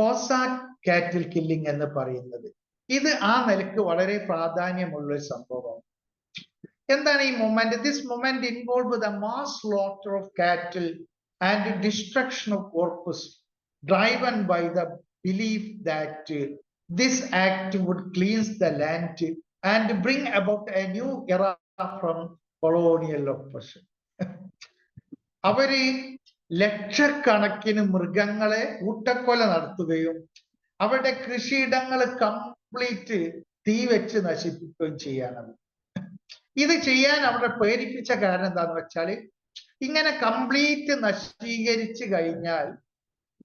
കോസ കാറ്റിൽ കില്ലിംഗ് എന്ന് പറയുന്നത്. ഇത് ആ നിലക്ക് വളരെ പ്രാധാന്യമുള്ള ഒരു സംഭവം. എന്താണ് ഈ movement? This movement involve the mass slaughter of cattle and destruction of crops driven by the belief that this act would cleanse the land and bring about a new era from colonial oppression. അവര് ലക്ഷക്കണക്കിന് മൃഗങ്ങളെ കൂട്ടക്കൊല നടത്തുകയും അവരുടെ കൃഷിയിടങ്ങൾ complete തീ വെച്ച് നശിപ്പിക്കുകയും ചെയ്യാനത്. ഇത് ചെയ്യാൻ അവരെ പ്രേരിപ്പിച്ച കാരണം എന്താന്ന് വെച്ചാല് ഇങ്ങനെ കംപ്ലീറ്റ് നശീകരിച്ചു കഴിഞ്ഞാൽ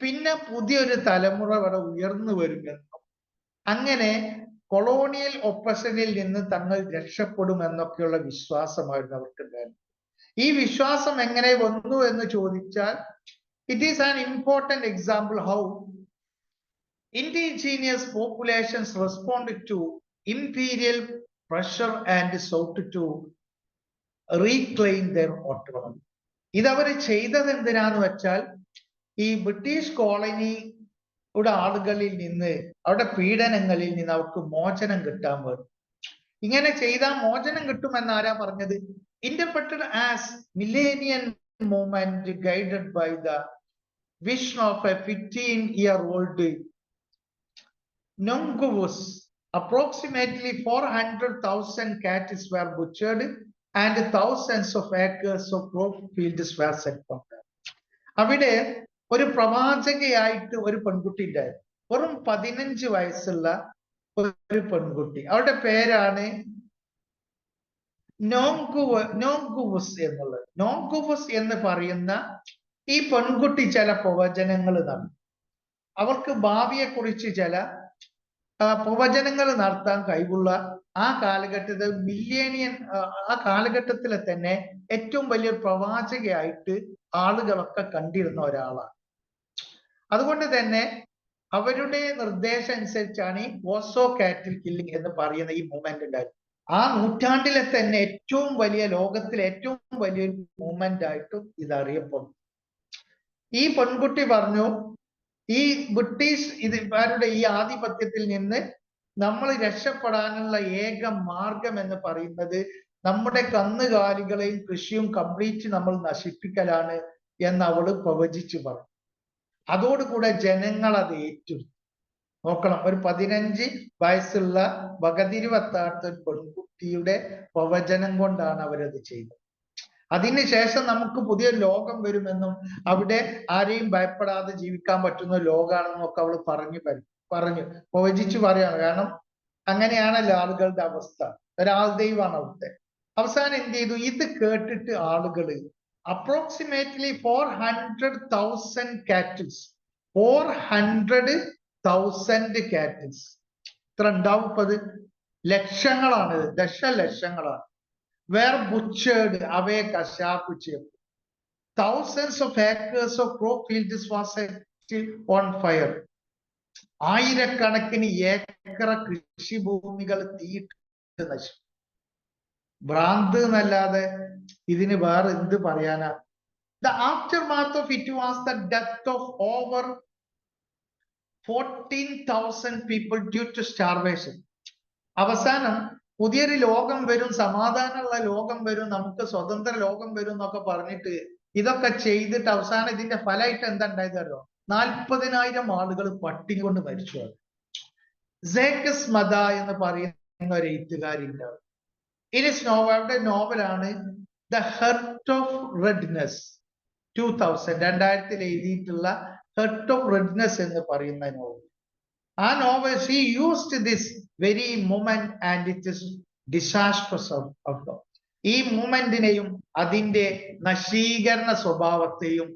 പിന്നെ പുതിയൊരു തലമുറ ഇവിടെ ഉയർന്നു വരുമെന്നും അങ്ങനെ കൊളോണിയൽ ഒപ്രഷനിൽ നിന്ന് തങ്ങൾ രക്ഷപ്പെടുമെന്നൊക്കെയുള്ള വിശ്വാസമായിരുന്നു അവർക്കുണ്ടായിരുന്നത്. ഈ വിശ്വാസം എങ്ങനെ വന്നു എന്ന് ചോദിച്ചാൽ it is an important example how indigenous populations responded to imperial pressure and sought to reclaim their autonomy. ഇതവര് ചെയ്തത് എന്തിനാന്ന് വെച്ചാൽ ഈ ബ്രിട്ടീഷ് കോളനിയുടെ ആളുകളിൽ നിന്ന്, അവരുടെ പീഡനങ്ങളിൽ നിന്ന് അവർക്ക് മോചനം കിട്ടാൻ വേണ്ടി. ഇങ്ങനെ ചെയ്താൽ മോചനം കിട്ടുമെന്ന് ആരാ പറഞ്ഞത്? Interpreted as millenarian movement guided by the vision of a 15-year-old Nonguvus. Approximately 400,000 cattle were butchered and thousands of acres of crop fields were set from them. അവിടെ ഒരു പ്രവാചകയായിട്ട് ഒരു പെൺകുട്ടി ഉണ്ടായിരുന്നു. വെറും 15 വയസ്സുള്ള ഒരു പെൺകുട്ടി. അവരുടെ പേരാണ് നോങ്കുവസ് എന്നുള്ളത്. നോങ്കുവസ് എന്ന് പറയുന്ന ഈ പെൺകുട്ടി ചില പ്രവചനങ്ങൾ നടത്തും. അവർക്ക് ഭാവിയെ കുറിച്ച് ചില പ്രവചനങ്ങൾ നടത്താൻ കഴിവുള്ള ആ കാലഘട്ടത്തിൽ ആ കാലഘട്ടത്തിലെ തന്നെ ഏറ്റവും വലിയ പ്രവാചകയായിട്ട് ആളുകളൊക്കെ കണ്ടിരുന്ന ഒരാളാണ്. അതുകൊണ്ട് തന്നെ അവരുടെ നിർദ്ദേശം അനുസരിച്ചാണ് ഈ ഓസോ കാറ്റിൽ കില്ലിംഗ് എന്ന് പറയുന്ന ഈ മൂവ്മെന്റ് ഉണ്ടായത്. ആ നൂറ്റാണ്ടിലെ തന്നെ ഏറ്റവും വലിയ, ലോകത്തിലെ ഏറ്റവും വലിയൊരു മൂവ്മെന്റ് ആയിട്ടും ഇത് അറിയപ്പെടുന്നു. ഈ പെൺകുട്ടി പറഞ്ഞു, ഈ ബ്രിട്ടീഷ് ഇവരുടെ ഈ ആധിപത്യത്തിൽ നിന്ന് നമ്മൾ രക്ഷപ്പെടാനുള്ള ഏക മാർഗം എന്ന് പറയുന്നത് നമ്മുടെ കന്നുകാലികളെയും കൃഷിയും കംപ്ലീറ്റ് നമ്മൾ നശിപ്പിക്കലാണ് എന്ന് അവള് പ്രവചിച്ചു പറഞ്ഞു. അതോടുകൂടെ ജനങ്ങൾ അത് ഏറ്റെടുത്തു. നോക്കണം, ഒരു 15 വയസ്സുള്ള വകതിരിവെത്താത്ത പെൺകുട്ടിയുടെ പ്രവചനം കൊണ്ടാണ് അവരത് ചെയ്തത്. അതിനുശേഷം നമുക്ക് പുതിയ ലോകം വരുമെന്നും അവിടെ ആരെയും ഭയപ്പെടാതെ ജീവിക്കാൻ പറ്റുന്ന ലോകമാണെന്നും ഒക്കെ അവൾ പറഞ്ഞു പ്രവചിച്ചു പറയാണ്. കാരണം അങ്ങനെയാണല്ലോ ആളുകളുടെ അവസ്ഥ. ഒരാൾ ദൈവമാണ് അവിടുത്തെ. അവസാനം എന്ത് ചെയ്തു? ഇത് കേട്ടിട്ട് ആളുകള് അപ്രോക്സിമേറ്റ്ലി 400,000 കാറ്റിൽസ് 400,000 കാറ്റിൽസ് ഇത്ര ഉണ്ടാവും. ഇപ്പത് ലക്ഷങ്ങളാണ്, ദശലക്ഷങ്ങളാണ്. വേർ ബുച്ചേർഡ്, അവയെ കശാപ്പ് ചെയ്യപ്പെട്ടു. Thousands of acres of crop fields was set on fire. ആയിരക്കണക്കിന് ഏക്കർ കൃഷിഭൂമികൾ തീയിട്ട് നശിച്ചു. ഭ്രാന്ത് എന്നല്ലാതെ ഇതിന് വേറെ എന്ത് പറയാനാ? The aftermath of it was the death of over 14,000 people due to starvation. അവസാനം പുതിയൊരു ലോകം വരും, സമാധാനമുള്ള ലോകം വരും, നമുക്ക് സ്വതന്ത്ര ലോകം വരും എന്നൊക്കെ പറഞ്ഞിട്ട് ഇതൊക്കെ ചെയ്തിട്ട് അവസാനം ഇതിന്റെ ഫലമായിട്ട് എന്താ ഉണ്ടായതല്ലോ? 40,000 ആളുകൾ പട്ടിണി കൊണ്ട് മരിച്ചു. സേക്കസ് മദ എന്ന് പറയുന്ന ഒരു എഴുത്തുകാരിന്റെ അവരുടെ നോവലാണ് ദ ഹെർട്ട് ഓഫ് റെഡ്നെസ്. 2000 എഴുതിയിട്ടുള്ള ഹെർട്ട് ഓഫ് റെഡ്നെസ് എന്ന് പറയുന്ന നോവൽ. ആ novel she used this very moment and it is disastrous out. ഈ മൂമെന്റിനെയും അതിന്റെ നശീകരണ സ്വഭാവത്തെയും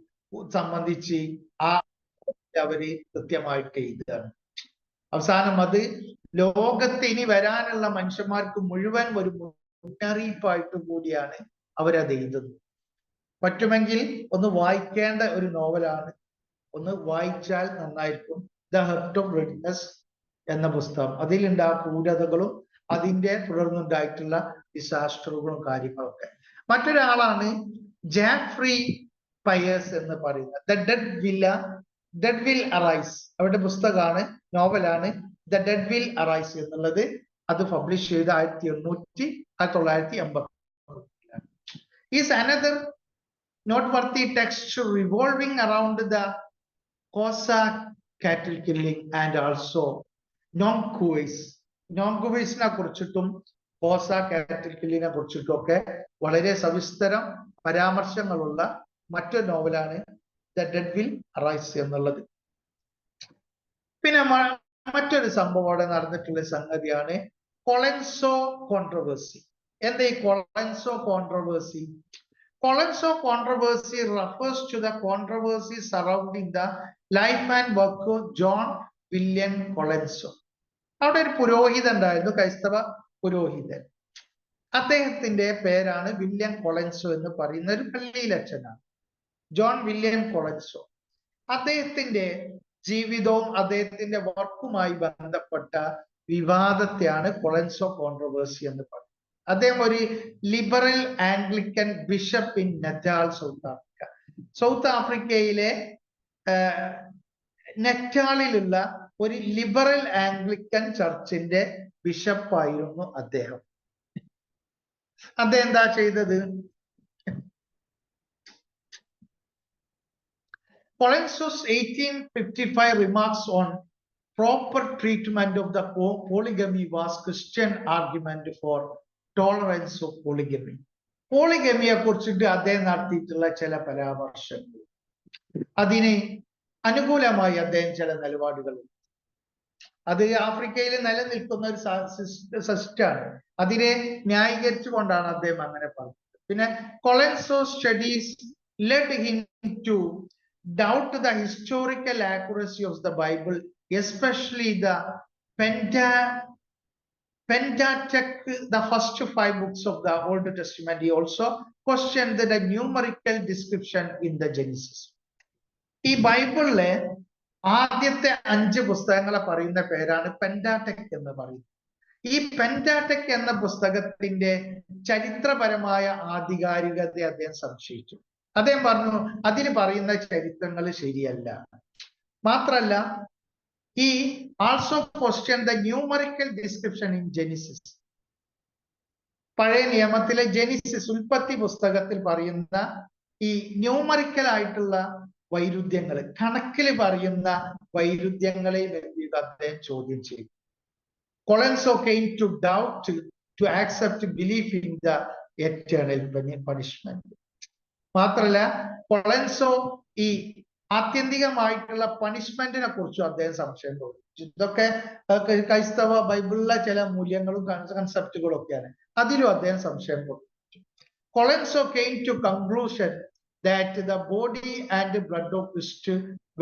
സംബന്ധിച്ച് അവര് കൃത്യമായിട്ട് എഴുതുകയാണ്. അവസാനം അത് ലോകത്ത് ഇനി വരാനുള്ള മനുഷ്യന്മാർക്ക് മുഴുവൻ ഒരു മുന്നറിയിപ്പായിട്ട് കൂടിയാണ് അവരത് എഴുതുന്നത്. പറ്റുമെങ്കിൽ ഒന്ന് വായിക്കേണ്ട ഒരു നോവലാണ്. ഒന്ന് വായിച്ചാൽ നന്നായിരിക്കും. ദ ഹെർട്ട് ഓഫ് റെഡ്നെസ് എന്ന പുസ്തകം. അതിലുണ്ടാ ക്രൂരതകളും അതിന്റെ തുടർന്നുണ്ടായിട്ടുള്ള ഡിസാസ്റ്ററുകളും കാര്യങ്ങളൊക്കെ. മറ്റൊരാളാണ് ജാഫ്രി പയേഴ്സ് എന്ന് പറയുന്നത്. Dead will arise. അവരുടെ പുസ്തകമാണ്, നോവലാണ് ദ ഡെഡ് വിൽ അറൈസ് എന്നുള്ളത്. അത് പബ്ലിഷ് ചെയ്ത് 1980. Is another noteworthy text revolving around the Xhosa cattle killing and also നോങ്കുവീസിനെ കുറിച്ചിട്ടും കോസ കാറ്റിൽ കില്ലിനെ കുറിച്ചിട്ടും ഒക്കെ വളരെ സവിസ്തരം പരാമർശങ്ങളുള്ള മറ്റൊരു നോവലാണ് ദ ഡെഡ് വിൽ അറൈസ് എന്നുള്ളത്. പിന്നെ മറ്റൊരു സംഭവം അവിടെ നടന്നിട്ടുള്ള സംഗതിയാണ് കൊളൻസോ കോൺട്രവേഴ്സി. എന്താ ഈ കൊളൻസോ controversy? Colenso controversy refers to the controversy surrounding the life and work of John William Colenso. അവിടെ ഒരു പുരോഹിതൻ ഉണ്ടായിരുന്നു, ക്രൈസ്തവ പുരോഹിതൻ. അദ്ദേഹത്തിന്റെ പേരാണ് വില്യം കൊളൻസോ എന്ന് പറയുന്ന ഒരു പള്ളിയിലച്ഛനാണ്, ജോൺ വില്യം കൊളൻസോ. അദ്ദേഹത്തിന്റെ ജീവിതവും അദ്ദേഹത്തിന്റെ വർക്കുമായി ബന്ധപ്പെട്ട വിവാദത്തെയാണ് കൊളൻസോ കോൺട്രവേഴ്സി എന്ന് പറയുന്നത്. അദ്ദേഹം ഒരു liberal Anglican bishop in Natal, south Africa. South ആഫ്രിക്കയിലെ നറ്റാളിലുള്ള ഒരു ലിബറൽ ആംഗ്ലിക്കൻ ചർച്ചിന്റെ ബിഷപ്പായിരുന്നു അദ്ദേഹം. അദ്ദേഹം എന്താ ചെയ്തത്? Colenso's 1855 remarks on proper treatment of the polygamy was Christian argument for tolerance of polygamy. പോളിഗമിയെ കുറിച്ചിട്ട് അദ്ദേഹം നടത്തിയിട്ടുള്ള ചില പരാമർശങ്ങൾ, അതിന് അനുകൂലമായി അദ്ദേഹം ചില നിലപാടുകൾ. അത് ആഫ്രിക്കയിൽ നിലനിൽക്കുന്ന ഒരു സിസ്റ്റാണ്. അതിനെ ന്യായീകരിച്ചുകൊണ്ടാണ് അദ്ദേഹം അങ്ങനെ പറഞ്ഞത്. പിന്നെ Colenso studies led him to doubt the historical accuracy of the Bible, especially the Pentateuch, the first 5 books of the Old Testament. He also questioned the numerical description in the Genesis. ഈ ബൈബിളിലെ ആദ്യത്തെ 5 പുസ്തകങ്ങളെ പറയുന്ന പേരാണ് പെന്റാടെക് എന്ന് പറയുന്നത്. ഈ പെന്റാടെക് എന്ന പുസ്തകത്തിന്റെ ചരിത്രപരമായ ആധികാരികത അദ്ദേഹം സംശയിച്ചു. അദ്ദേഹം പറഞ്ഞു അതിന് പറയുന്ന ചരിത്രങ്ങൾ ശരിയല്ല. മാത്രല്ല, he also questioned the numerical description in Genesis. പഴയ നിയമത്തിലെ ജെനിസിസ് ഉൽപ്പത്തി പുസ്തകത്തിൽ പറയുന്ന ഈ ന്യൂമറിക്കൽ ആയിട്ടുള്ള വൈരുദ്ധ്യങ്ങൾ, കണക്കിൽ പറയുന്ന വൈരുദ്ധ്യങ്ങളെ അദ്ദേഹം ചോദ്യം ചെയ്തു. കൊളൻസോ came to doubt, to accept belief in the eternal punishment. മാത്രല്ല, കൊളൻസോ ഈ ആത്യന്തികമായിട്ടുള്ള പണിഷ്മെന്റിനെ കുറിച്ചും അദ്ദേഹം സംശയം തോന്നിച്ചു. ഇതൊക്കെ ക്രൈസ്തവ ബൈബിളിലെ ചില മൂല്യങ്ങളും കൺസെപ്റ്റുകളും ഒക്കെയാണ്. അതിലും അദ്ദേഹം സംശയം തോന്നിച്ചു. കൊളൻസോ came to conclusion that the body and blood of Christ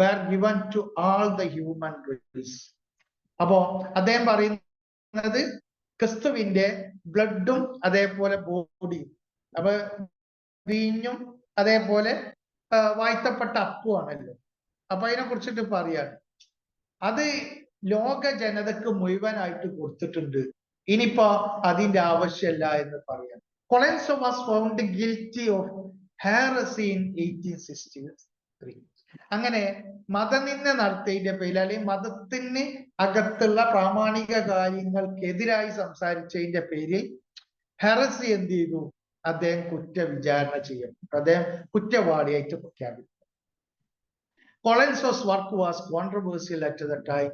were given to all the human race. അപ്പോ അദ്ദേഹം പറയുന്നത് ക്രിസ്തുവിന്റെ ബ്ലഡും അതേപോലെ ബോഡിയും, അപ്പൊ വീഞ്ഞും അതേപോലെ വാഴ്ത്തപ്പെട്ട അപ്പുവാണല്ലോ. അപ്പൊ അതിനെ കുറിച്ചിട്ട് പറയാണ്, അത് ലോക ജനതക്ക് മുഴുവനായിട്ട് കൊടുത്തിട്ടുണ്ട്, ഇനിയിപ്പോ അതിന്റെ ആവശ്യമല്ല എന്ന് പറയാം. Colenso was found guilty of heresy in 1863. അങ്ങനെ മതനിന്ദ നടത്തിയതിന്റെ പേരിൽ, അല്ലെങ്കിൽ മതത്തിന് അകത്തുള്ള പ്രാമാണിക കാര്യങ്ങൾക്കെതിരായി സംസാരിച്ചതിന്റെ പേരിൽ ഹെറസി എന്ത് ചെയ്തു? അദ്ദേഹം കുറ്റവിചാരണ ചെയ്യപ്പെട്ടു. അദ്ദേഹം കുറ്റവാളിയായിട്ട് പ്രഖ്യാപിച്ചു. Colenso's work was controversial at the time.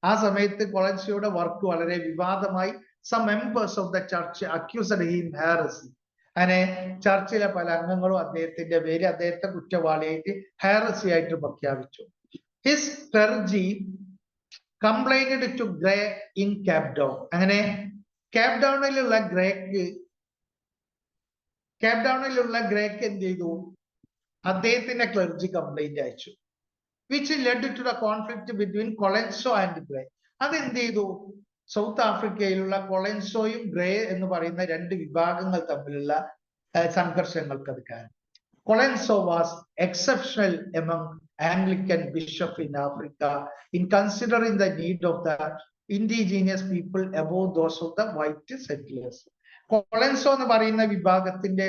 ആ സമയത്ത് കൊളൻസോയുടെ വർക്ക് വളരെ വിവാദമായി. Some members of the church accused him heresy. അങ്ങനെ ചർച്ചിലെ പല അംഗങ്ങളും അദ്ദേഹത്തിന്റെ പേര് അദ്ദേഹത്തെ കുറ്റവാളിയായിട്ട് ഹെറസി ആയിട്ട് പ്രഖ്യാപിച്ചു. His clergy complained to Grey in Cape Town. അങ്ങനെ കേപ്പ് ടൗണിലുള്ള ഗ്രേക്ക് എന്ത് ചെയ്തു? അദ്ദേഹത്തിന്റെ ക്ലർജി കംപ്ലൈന്റ് അയച്ചു. Which led to the conflict between Colenso and Grey. അതെന്ത് ചെയ്തു? സൗത്ത് ആഫ്രിക്കയിലുള്ള കൊളൻസോയും ഗ്രേ എന്ന് പറയുന്ന 2 വിഭാഗങ്ങൾ തമ്മിലുള്ള സംഘർഷങ്ങൾക്ക് അത് കാരണം. Colenso was exceptional among Anglican bishop in Africa in considering the need of the indigenous people above those of the white settlers. Colenso എന്ന് പറയുന്ന വിഭാഗത്തിന്റെ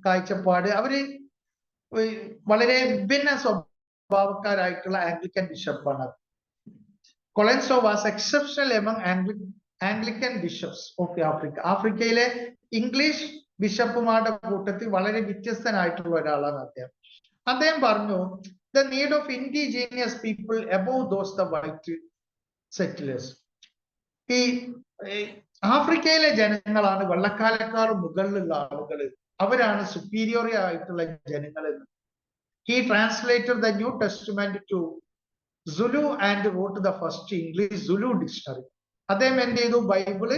കാഴ്ചപ്പാട്, അവര് വളരെ വിഭിന്ന സ്വഭാവക്കാരായിട്ടുള്ള ആംഗ്ലിക്കൻ ബിഷപ്പാണ്. Colenso was exceptional among Anglican bishops of Africa. ആഫ്രിക്കയിലെ ഇംഗ്ലീഷ് ബിഷപ്പുമാരുടെ കൂട്ടത്തിൽ വളരെ വ്യത്യസ്തനായിട്ടുള്ള ഒരാളാണ് അദ്ദേഹം. അദ്ദേഹം പറഞ്ഞു, the need of indigenous people above those the white settlers. ഈ ആഫ്രിക്കയിലെ ജനങ്ങളാണ് വെള്ളക്കാലക്കാളും മുകളിലുള്ള ആളുകൾ, അവരാണ് സുപ്പീരിയർ ആയിട്ടുള്ള ജനങ്ങൾ എന്ന്. He translated the New Testament to Zulu and wrote the first English Zulu dictionary. അദ്ദേഹം എന്ത് ചെയ്തു? ബൈബിള്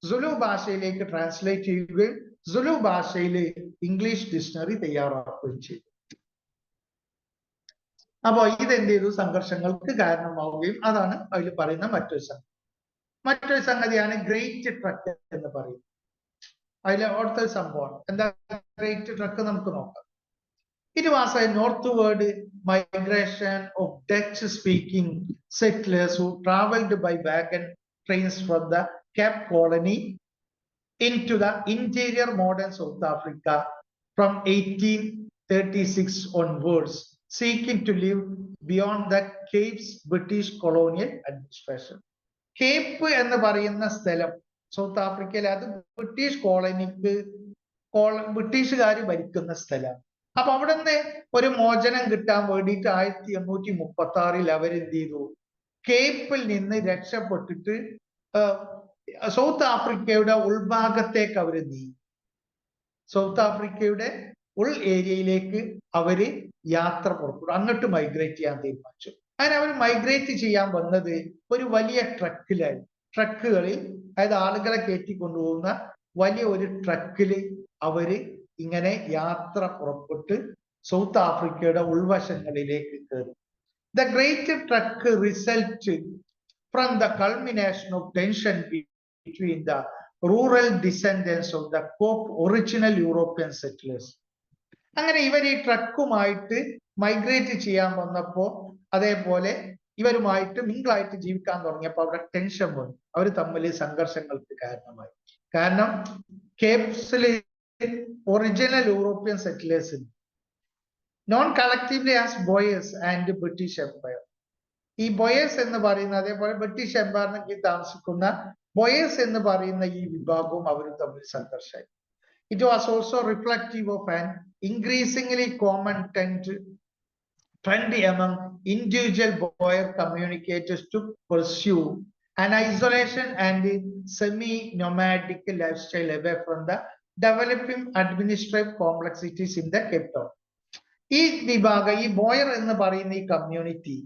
സുലു ഭാഷയിലേക്ക് ട്രാൻസ്ലേറ്റ് ചെയ്യുകയും സുലു ഭാഷയിൽ ഇംഗ്ലീഷ് ഡിക്ഷണറി തയ്യാറാക്കുകയും ചെയ്തു. അപ്പോ ഇതെന്ത് ചെയ്തു? സംഘർഷങ്ങൾക്ക് കാരണമാവുകയും അതാണ് അതിൽ പറയുന്ന മറ്റൊരു സംഗതിയാണ് ഗ്രേറ്റ് ട്രക്ക് എന്ന് പറയുന്നത്. അതിലെ അടുത്തൊരു സംഭവമാണ്. എന്താ ഗ്രേറ്റ് ട്രക്ക്? നമുക്ക് നോക്കാം. It was a northward migration of Dutch-speaking settlers who traveled by wagon trains from the Cape Colony into the interior modern South Africa from 1836 onwards, seeking to live beyond the Cape's British colonial administration. Cape എന്ന് പറയുന്ന സ്ഥലം south ആഫ്രിക്കയിൽ, അത് ബ്രിട്ടീഷുകാർ ഭരിക്കുന്ന സ്ഥലം. അപ്പൊ അവിടെ നിന്ന് ഒരു മോചനം കിട്ടാൻ വേണ്ടിയിട്ട് 1836 അവരെന്ത് ചെയ്തു? കേപ്പിൽ നിന്ന് രക്ഷപ്പെട്ടിട്ട് സൗത്ത് ആഫ്രിക്കയുടെ ഉൾഭാഗത്തേക്ക് അവര് നീങ്ങി. സൗത്ത് ആഫ്രിക്കയുടെ ഉൾ ഏരിയയിലേക്ക് അവര് യാത്ര പുറപ്പെട്ടു, അങ്ങോട്ട് മൈഗ്രേറ്റ് ചെയ്യാൻ തീരുമാനിച്ചു. അങ്ങനെ അവർ മൈഗ്രേറ്റ് ചെയ്യാൻ വന്നത് ഒരു വലിയ ട്രക്കിലായിരുന്നു. ട്രക്കുകളിൽ, അതായത് ആളുകളെ കയറ്റി കൊണ്ടുപോകുന്ന വലിയ ഒരു ട്രക്കിൽ അവര് ഇങ്ങനെ യാത്ര പുറപ്പെട്ട് സൗത്ത് ആഫ്രിക്കയുടെ ഉൾവശങ്ങളിലേക്ക് കയറി. The great trek result from the culmination of tension between the rural descendants of the Cape original European settlers. അങ്ങനെ ഇവർ ഈ ട്രക്കുമായിട്ട് മൈഗ്രേറ്റ് ചെയ്യാൻ വന്നപ്പോ, അതേപോലെ ഇവരുമായിട്ട് മിങ്കിളായിട്ട് ജീവിക്കാൻ തുടങ്ങിയപ്പോൾ അവിടെ ടെൻഷൻ വന്നു. അവർ തമ്മിൽ സംഘർഷങ്ങൾക്ക് കാരണമായി. കാരണം കേപ്സില് original European settlers known collectively as Boers and British Empire. ഈ ബോയേഴ്സ് എന്ന് പറയുന്ന, അതേപോലെ ബ്രിട്ടീഷ് എംപയറിന് താമസിക്കുന്ന ബോയേഴ്സ് എന്ന് പറയുന്ന ഈ വിഭാഗവും അവരും തമ്മിൽ സംഘർഷമായി. It was also reflective of an increasingly common trend among individual Boer communicators to pursue an isolation and semi-nomadic lifestyle away from the developing administrative complexities in the Cape Town. ഈ വിഭാഗം, ഈ ബോയർ എന്ന് പറയുന്ന ഈ community,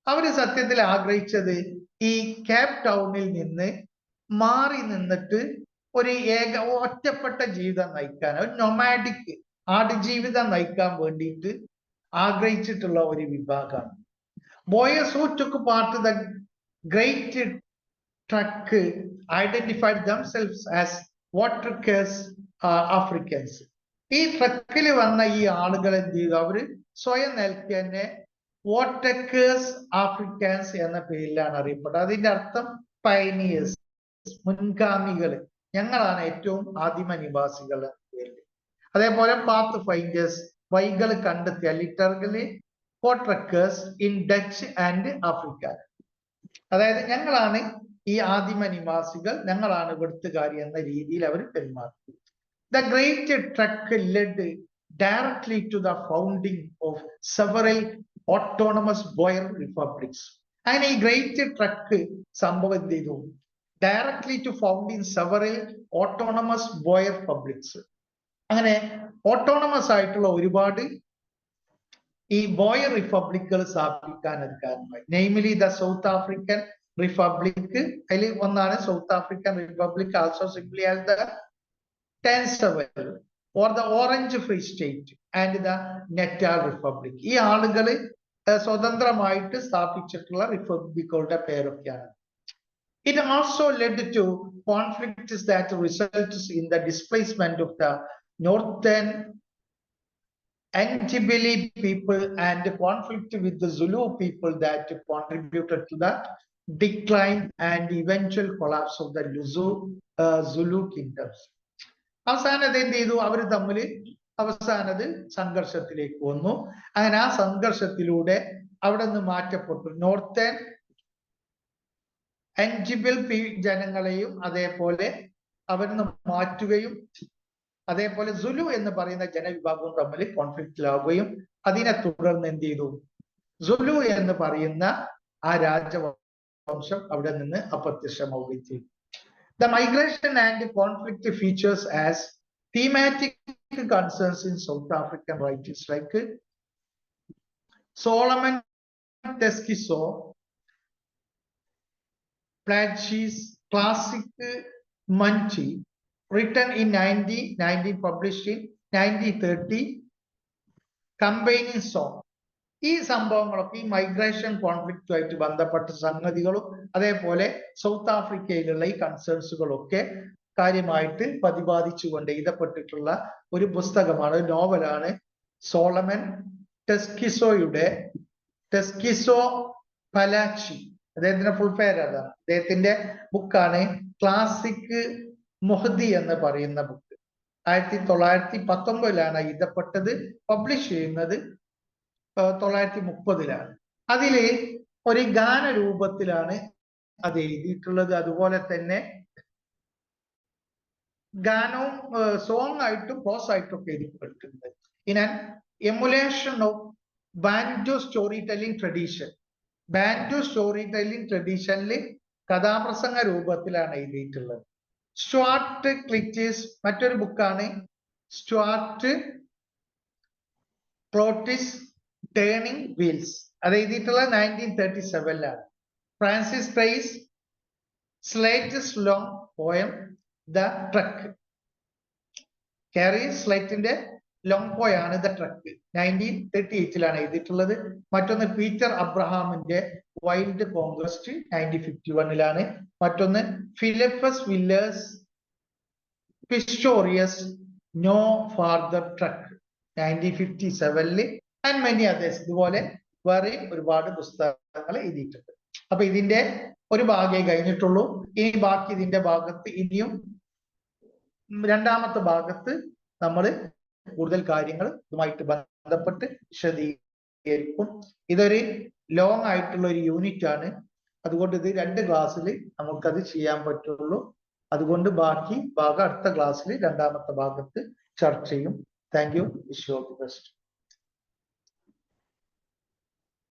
അവര് സത്യത്തിൽ ആഗ്രഹിച്ചത് ഈ കേപ്പ് ടൗണിൽ നിന്ന് മാറി നിന്നിട്ട് ഒരു ഒറ്റപ്പെട്ട ജീവിതം നയിക്കാൻ, ഒരു നൊമാഡിക് ആടുജീവിതം നയിക്കാൻ വേണ്ടിയിട്ട് ആഗ്രഹിച്ചിട്ടുള്ള ഒരു വിഭാഗമാണ്. Boers who took part the great trek identified themselves as Voortrekkers Afrikaans. ഈ ട്രക്കിൽ വന്ന ഈ ആളുകൾ എന്ത് ചെയ്തു? അവര് സ്വയം നിൽക്കുക തന്നെ വാട്ടർകേഴ്സ് ആഫ്രിക്കൻസ് എന്ന പേരിലാണ് അറിയപ്പെട്ടത്. അതിന്റെ അർത്ഥം പയനിയേഴ്സ്, മുൻഗാമികൾ, ഞങ്ങളാണ് ഏറ്റവും ആദിമ നിവാസികൾ എന്ന പേരിൽ. അതേപോലെ പാത്ത് ഫൈൻഡേഴ്സ്, വഴികൾ കണ്ടെത്തിയ, literally Voortrekkers in Dutch and Africa. അതായത് ഞങ്ങളാണ് ഈ ആദിമ നിവാസികൾ, ഞങ്ങളാണ് ഇവിടുത്തുകാരി എന്ന രീതിയിൽ അവർ പെരുമാറി. The great truck led directly to the founding of several autonomous Boer republics. And a great truck സംഭവം ചെയ്തു directly to founding several autonomous Boer republics. അങ്ങനെ ഓട്ടോണമസ് ആയിട്ടുള്ള ഒരുപാട് ഈ ബോയർ റിപ്പബ്ലിക്കുകൾ സ്ഥാപിക്കാൻ അത് കാരണമായി. Namely the South African Republic, അതിൽ ഒന്നാണ് South African Republic, also simply as the Transvaal or the Orange Free State and the Natal Republic. ഈ ആളുകൾ സ്വതന്ത്രമായിട്ട് സ്ഥാപിച്ചിട്ടുള്ള റിപ്പബ്ലിക്കുകളുടെ പേരൊക്കെയാണ്. It also led to conflicts that results in the displacement of the northern Entebbe people and conflict with the Zulu people that contributed to the decline and eventual collapse of the Zulu kingdoms. അവസാനം എന്ത് ചെയ്തു? അവർ തമ്മിൽ അവസാനത് സംഘർഷത്തിലേക്ക് വന്നു. അങ്ങനെ ആ സംഘർഷത്തിലൂടെ അവിടെ നിന്ന് മാറ്റപ്പെട്ടു. Northern എൻജിബിൾ ജനങ്ങളെയും അതേപോലെ അവരിന്ന് മാറ്റുകയും, അതേപോലെ സുലു എന്ന് പറയുന്ന ജനവിഭാഗവും തമ്മിൽ കോൺഫ്ലിക്റ്റിലാവുകയും, അതിനെ തുടർന്ന് എന്ത് ചെയ്തു? സുലു എന്ന് പറയുന്ന ആ രാജവംശം അവിടെ നിന്ന് അപ്രത്യക്ഷമാവുകയും ചെയ്തു. The migration and conflict features as thematic concerns in South African writers like Solomon Teskiso, Platsch's classic Munchi, written in 1919, published in 1930, combining song. ഈ സംഭവങ്ങളൊക്കെ ഈ മൈഗ്രേഷൻ കോൺഫ്ലിക്റ്റുമായിട്ട് ബന്ധപ്പെട്ട സംഗതികളും അതേപോലെ സൗത്ത് ആഫ്രിക്കയിലുള്ള ഈ കൺസേൺസുകളൊക്കെ കാര്യമായിട്ട് പ്രതിപാദിച്ചുകൊണ്ട് എഴുതപ്പെട്ടിട്ടുള്ള ഒരു പുസ്തകമാണ്, നോവലാണ് സോളമൻ ടെസ്കിസോ പലാച്ചി. അദ്ദേഹത്തിന്റെ ഫുൾ പേര് അതാണ്. അദ്ദേഹത്തിന്റെ ബുക്കാണ് ക്ലാസിക് മൊഹദി എന്ന് പറയുന്ന ബുക്ക്. 1919 എഴുതപ്പെട്ടത്. പബ്ലിഷ് ചെയ്യുന്നത് 1930. അതില് ഒരു ഗാന രൂപത്തിലാണ് അത് എഴുതിയിട്ടുള്ളത്. അതുപോലെ തന്നെ ഗാനവും സോങ് ആയിട്ടും പ്രോസ് ആയിട്ടും ഒക്കെ എഴുതിപ്പെട്ടിട്ടുണ്ട്. In an emulation of Bantu story telling tradition. Bantu story telling ട്രഡീഷനിൽ കഥാപ്രസംഗ രൂപത്തിലാണ് എഴുതിയിട്ടുള്ളത്. സ്റ്റുവാർട്ട് ക്ലിറ്റീസ് മറ്റൊരു ബുക്കാണ്, സ്റ്റുവാർട്ട് ക്ലോട്ടിസ് ടേണിംഗ് വീൽസ്. അത് എഴുതിയിട്ടുള്ളത് 1937ലാണ്. Francis Carey Slater's long poem the trek. Carey സ്ലേറ്റിന്റെ ലോങ് പോയാണ് ദ ട്രക്ക്. 1938ലാണ് എഴുതിയിട്ടുള്ളത്. മറ്റൊന്ന് പീറ്റർ അബ്രഹാമിന്റെ വൈൽഡ് കോൺക്വസ്റ്റ് 1951ലാണ്. മറ്റൊന്ന് Philippus Villiers Pistorius no farther trek 1957 and many others. ഇതുപോലെ വേറെ ഒരുപാട് പുസ്തകങ്ങൾ എഴുതിയിട്ടുണ്ട്. അപ്പൊ ഇതിന്റെ ഒരു ഭാഗമേ കഴിഞ്ഞിട്ടുള്ളൂ. ഇനി ബാക്കി ഇതിന്റെ ഭാഗത്ത് ഇനിയും രണ്ടാമത്തെ ഭാഗത്ത് നമ്മൾ കൂടുതൽ കാര്യങ്ങൾ ഇതുമായിട്ട് ബന്ധപ്പെട്ട് വിശദീകരിക്കും. ഇതൊരു ലോങ് ആയിട്ടുള്ള ഒരു യൂണിറ്റ് ആണ്. അതുകൊണ്ട് ഇത് 2 ക്ലാസ്സിൽ നമുക്കത് ചെയ്യാൻ പറ്റുള്ളൂ. അതുകൊണ്ട് ബാക്കി ഭാഗം അടുത്ത ക്ലാസ്സിൽ രണ്ടാമത്തെ ഭാഗത്ത് ചർച്ച ചെയ്യും. Thank you. Wish you all the best.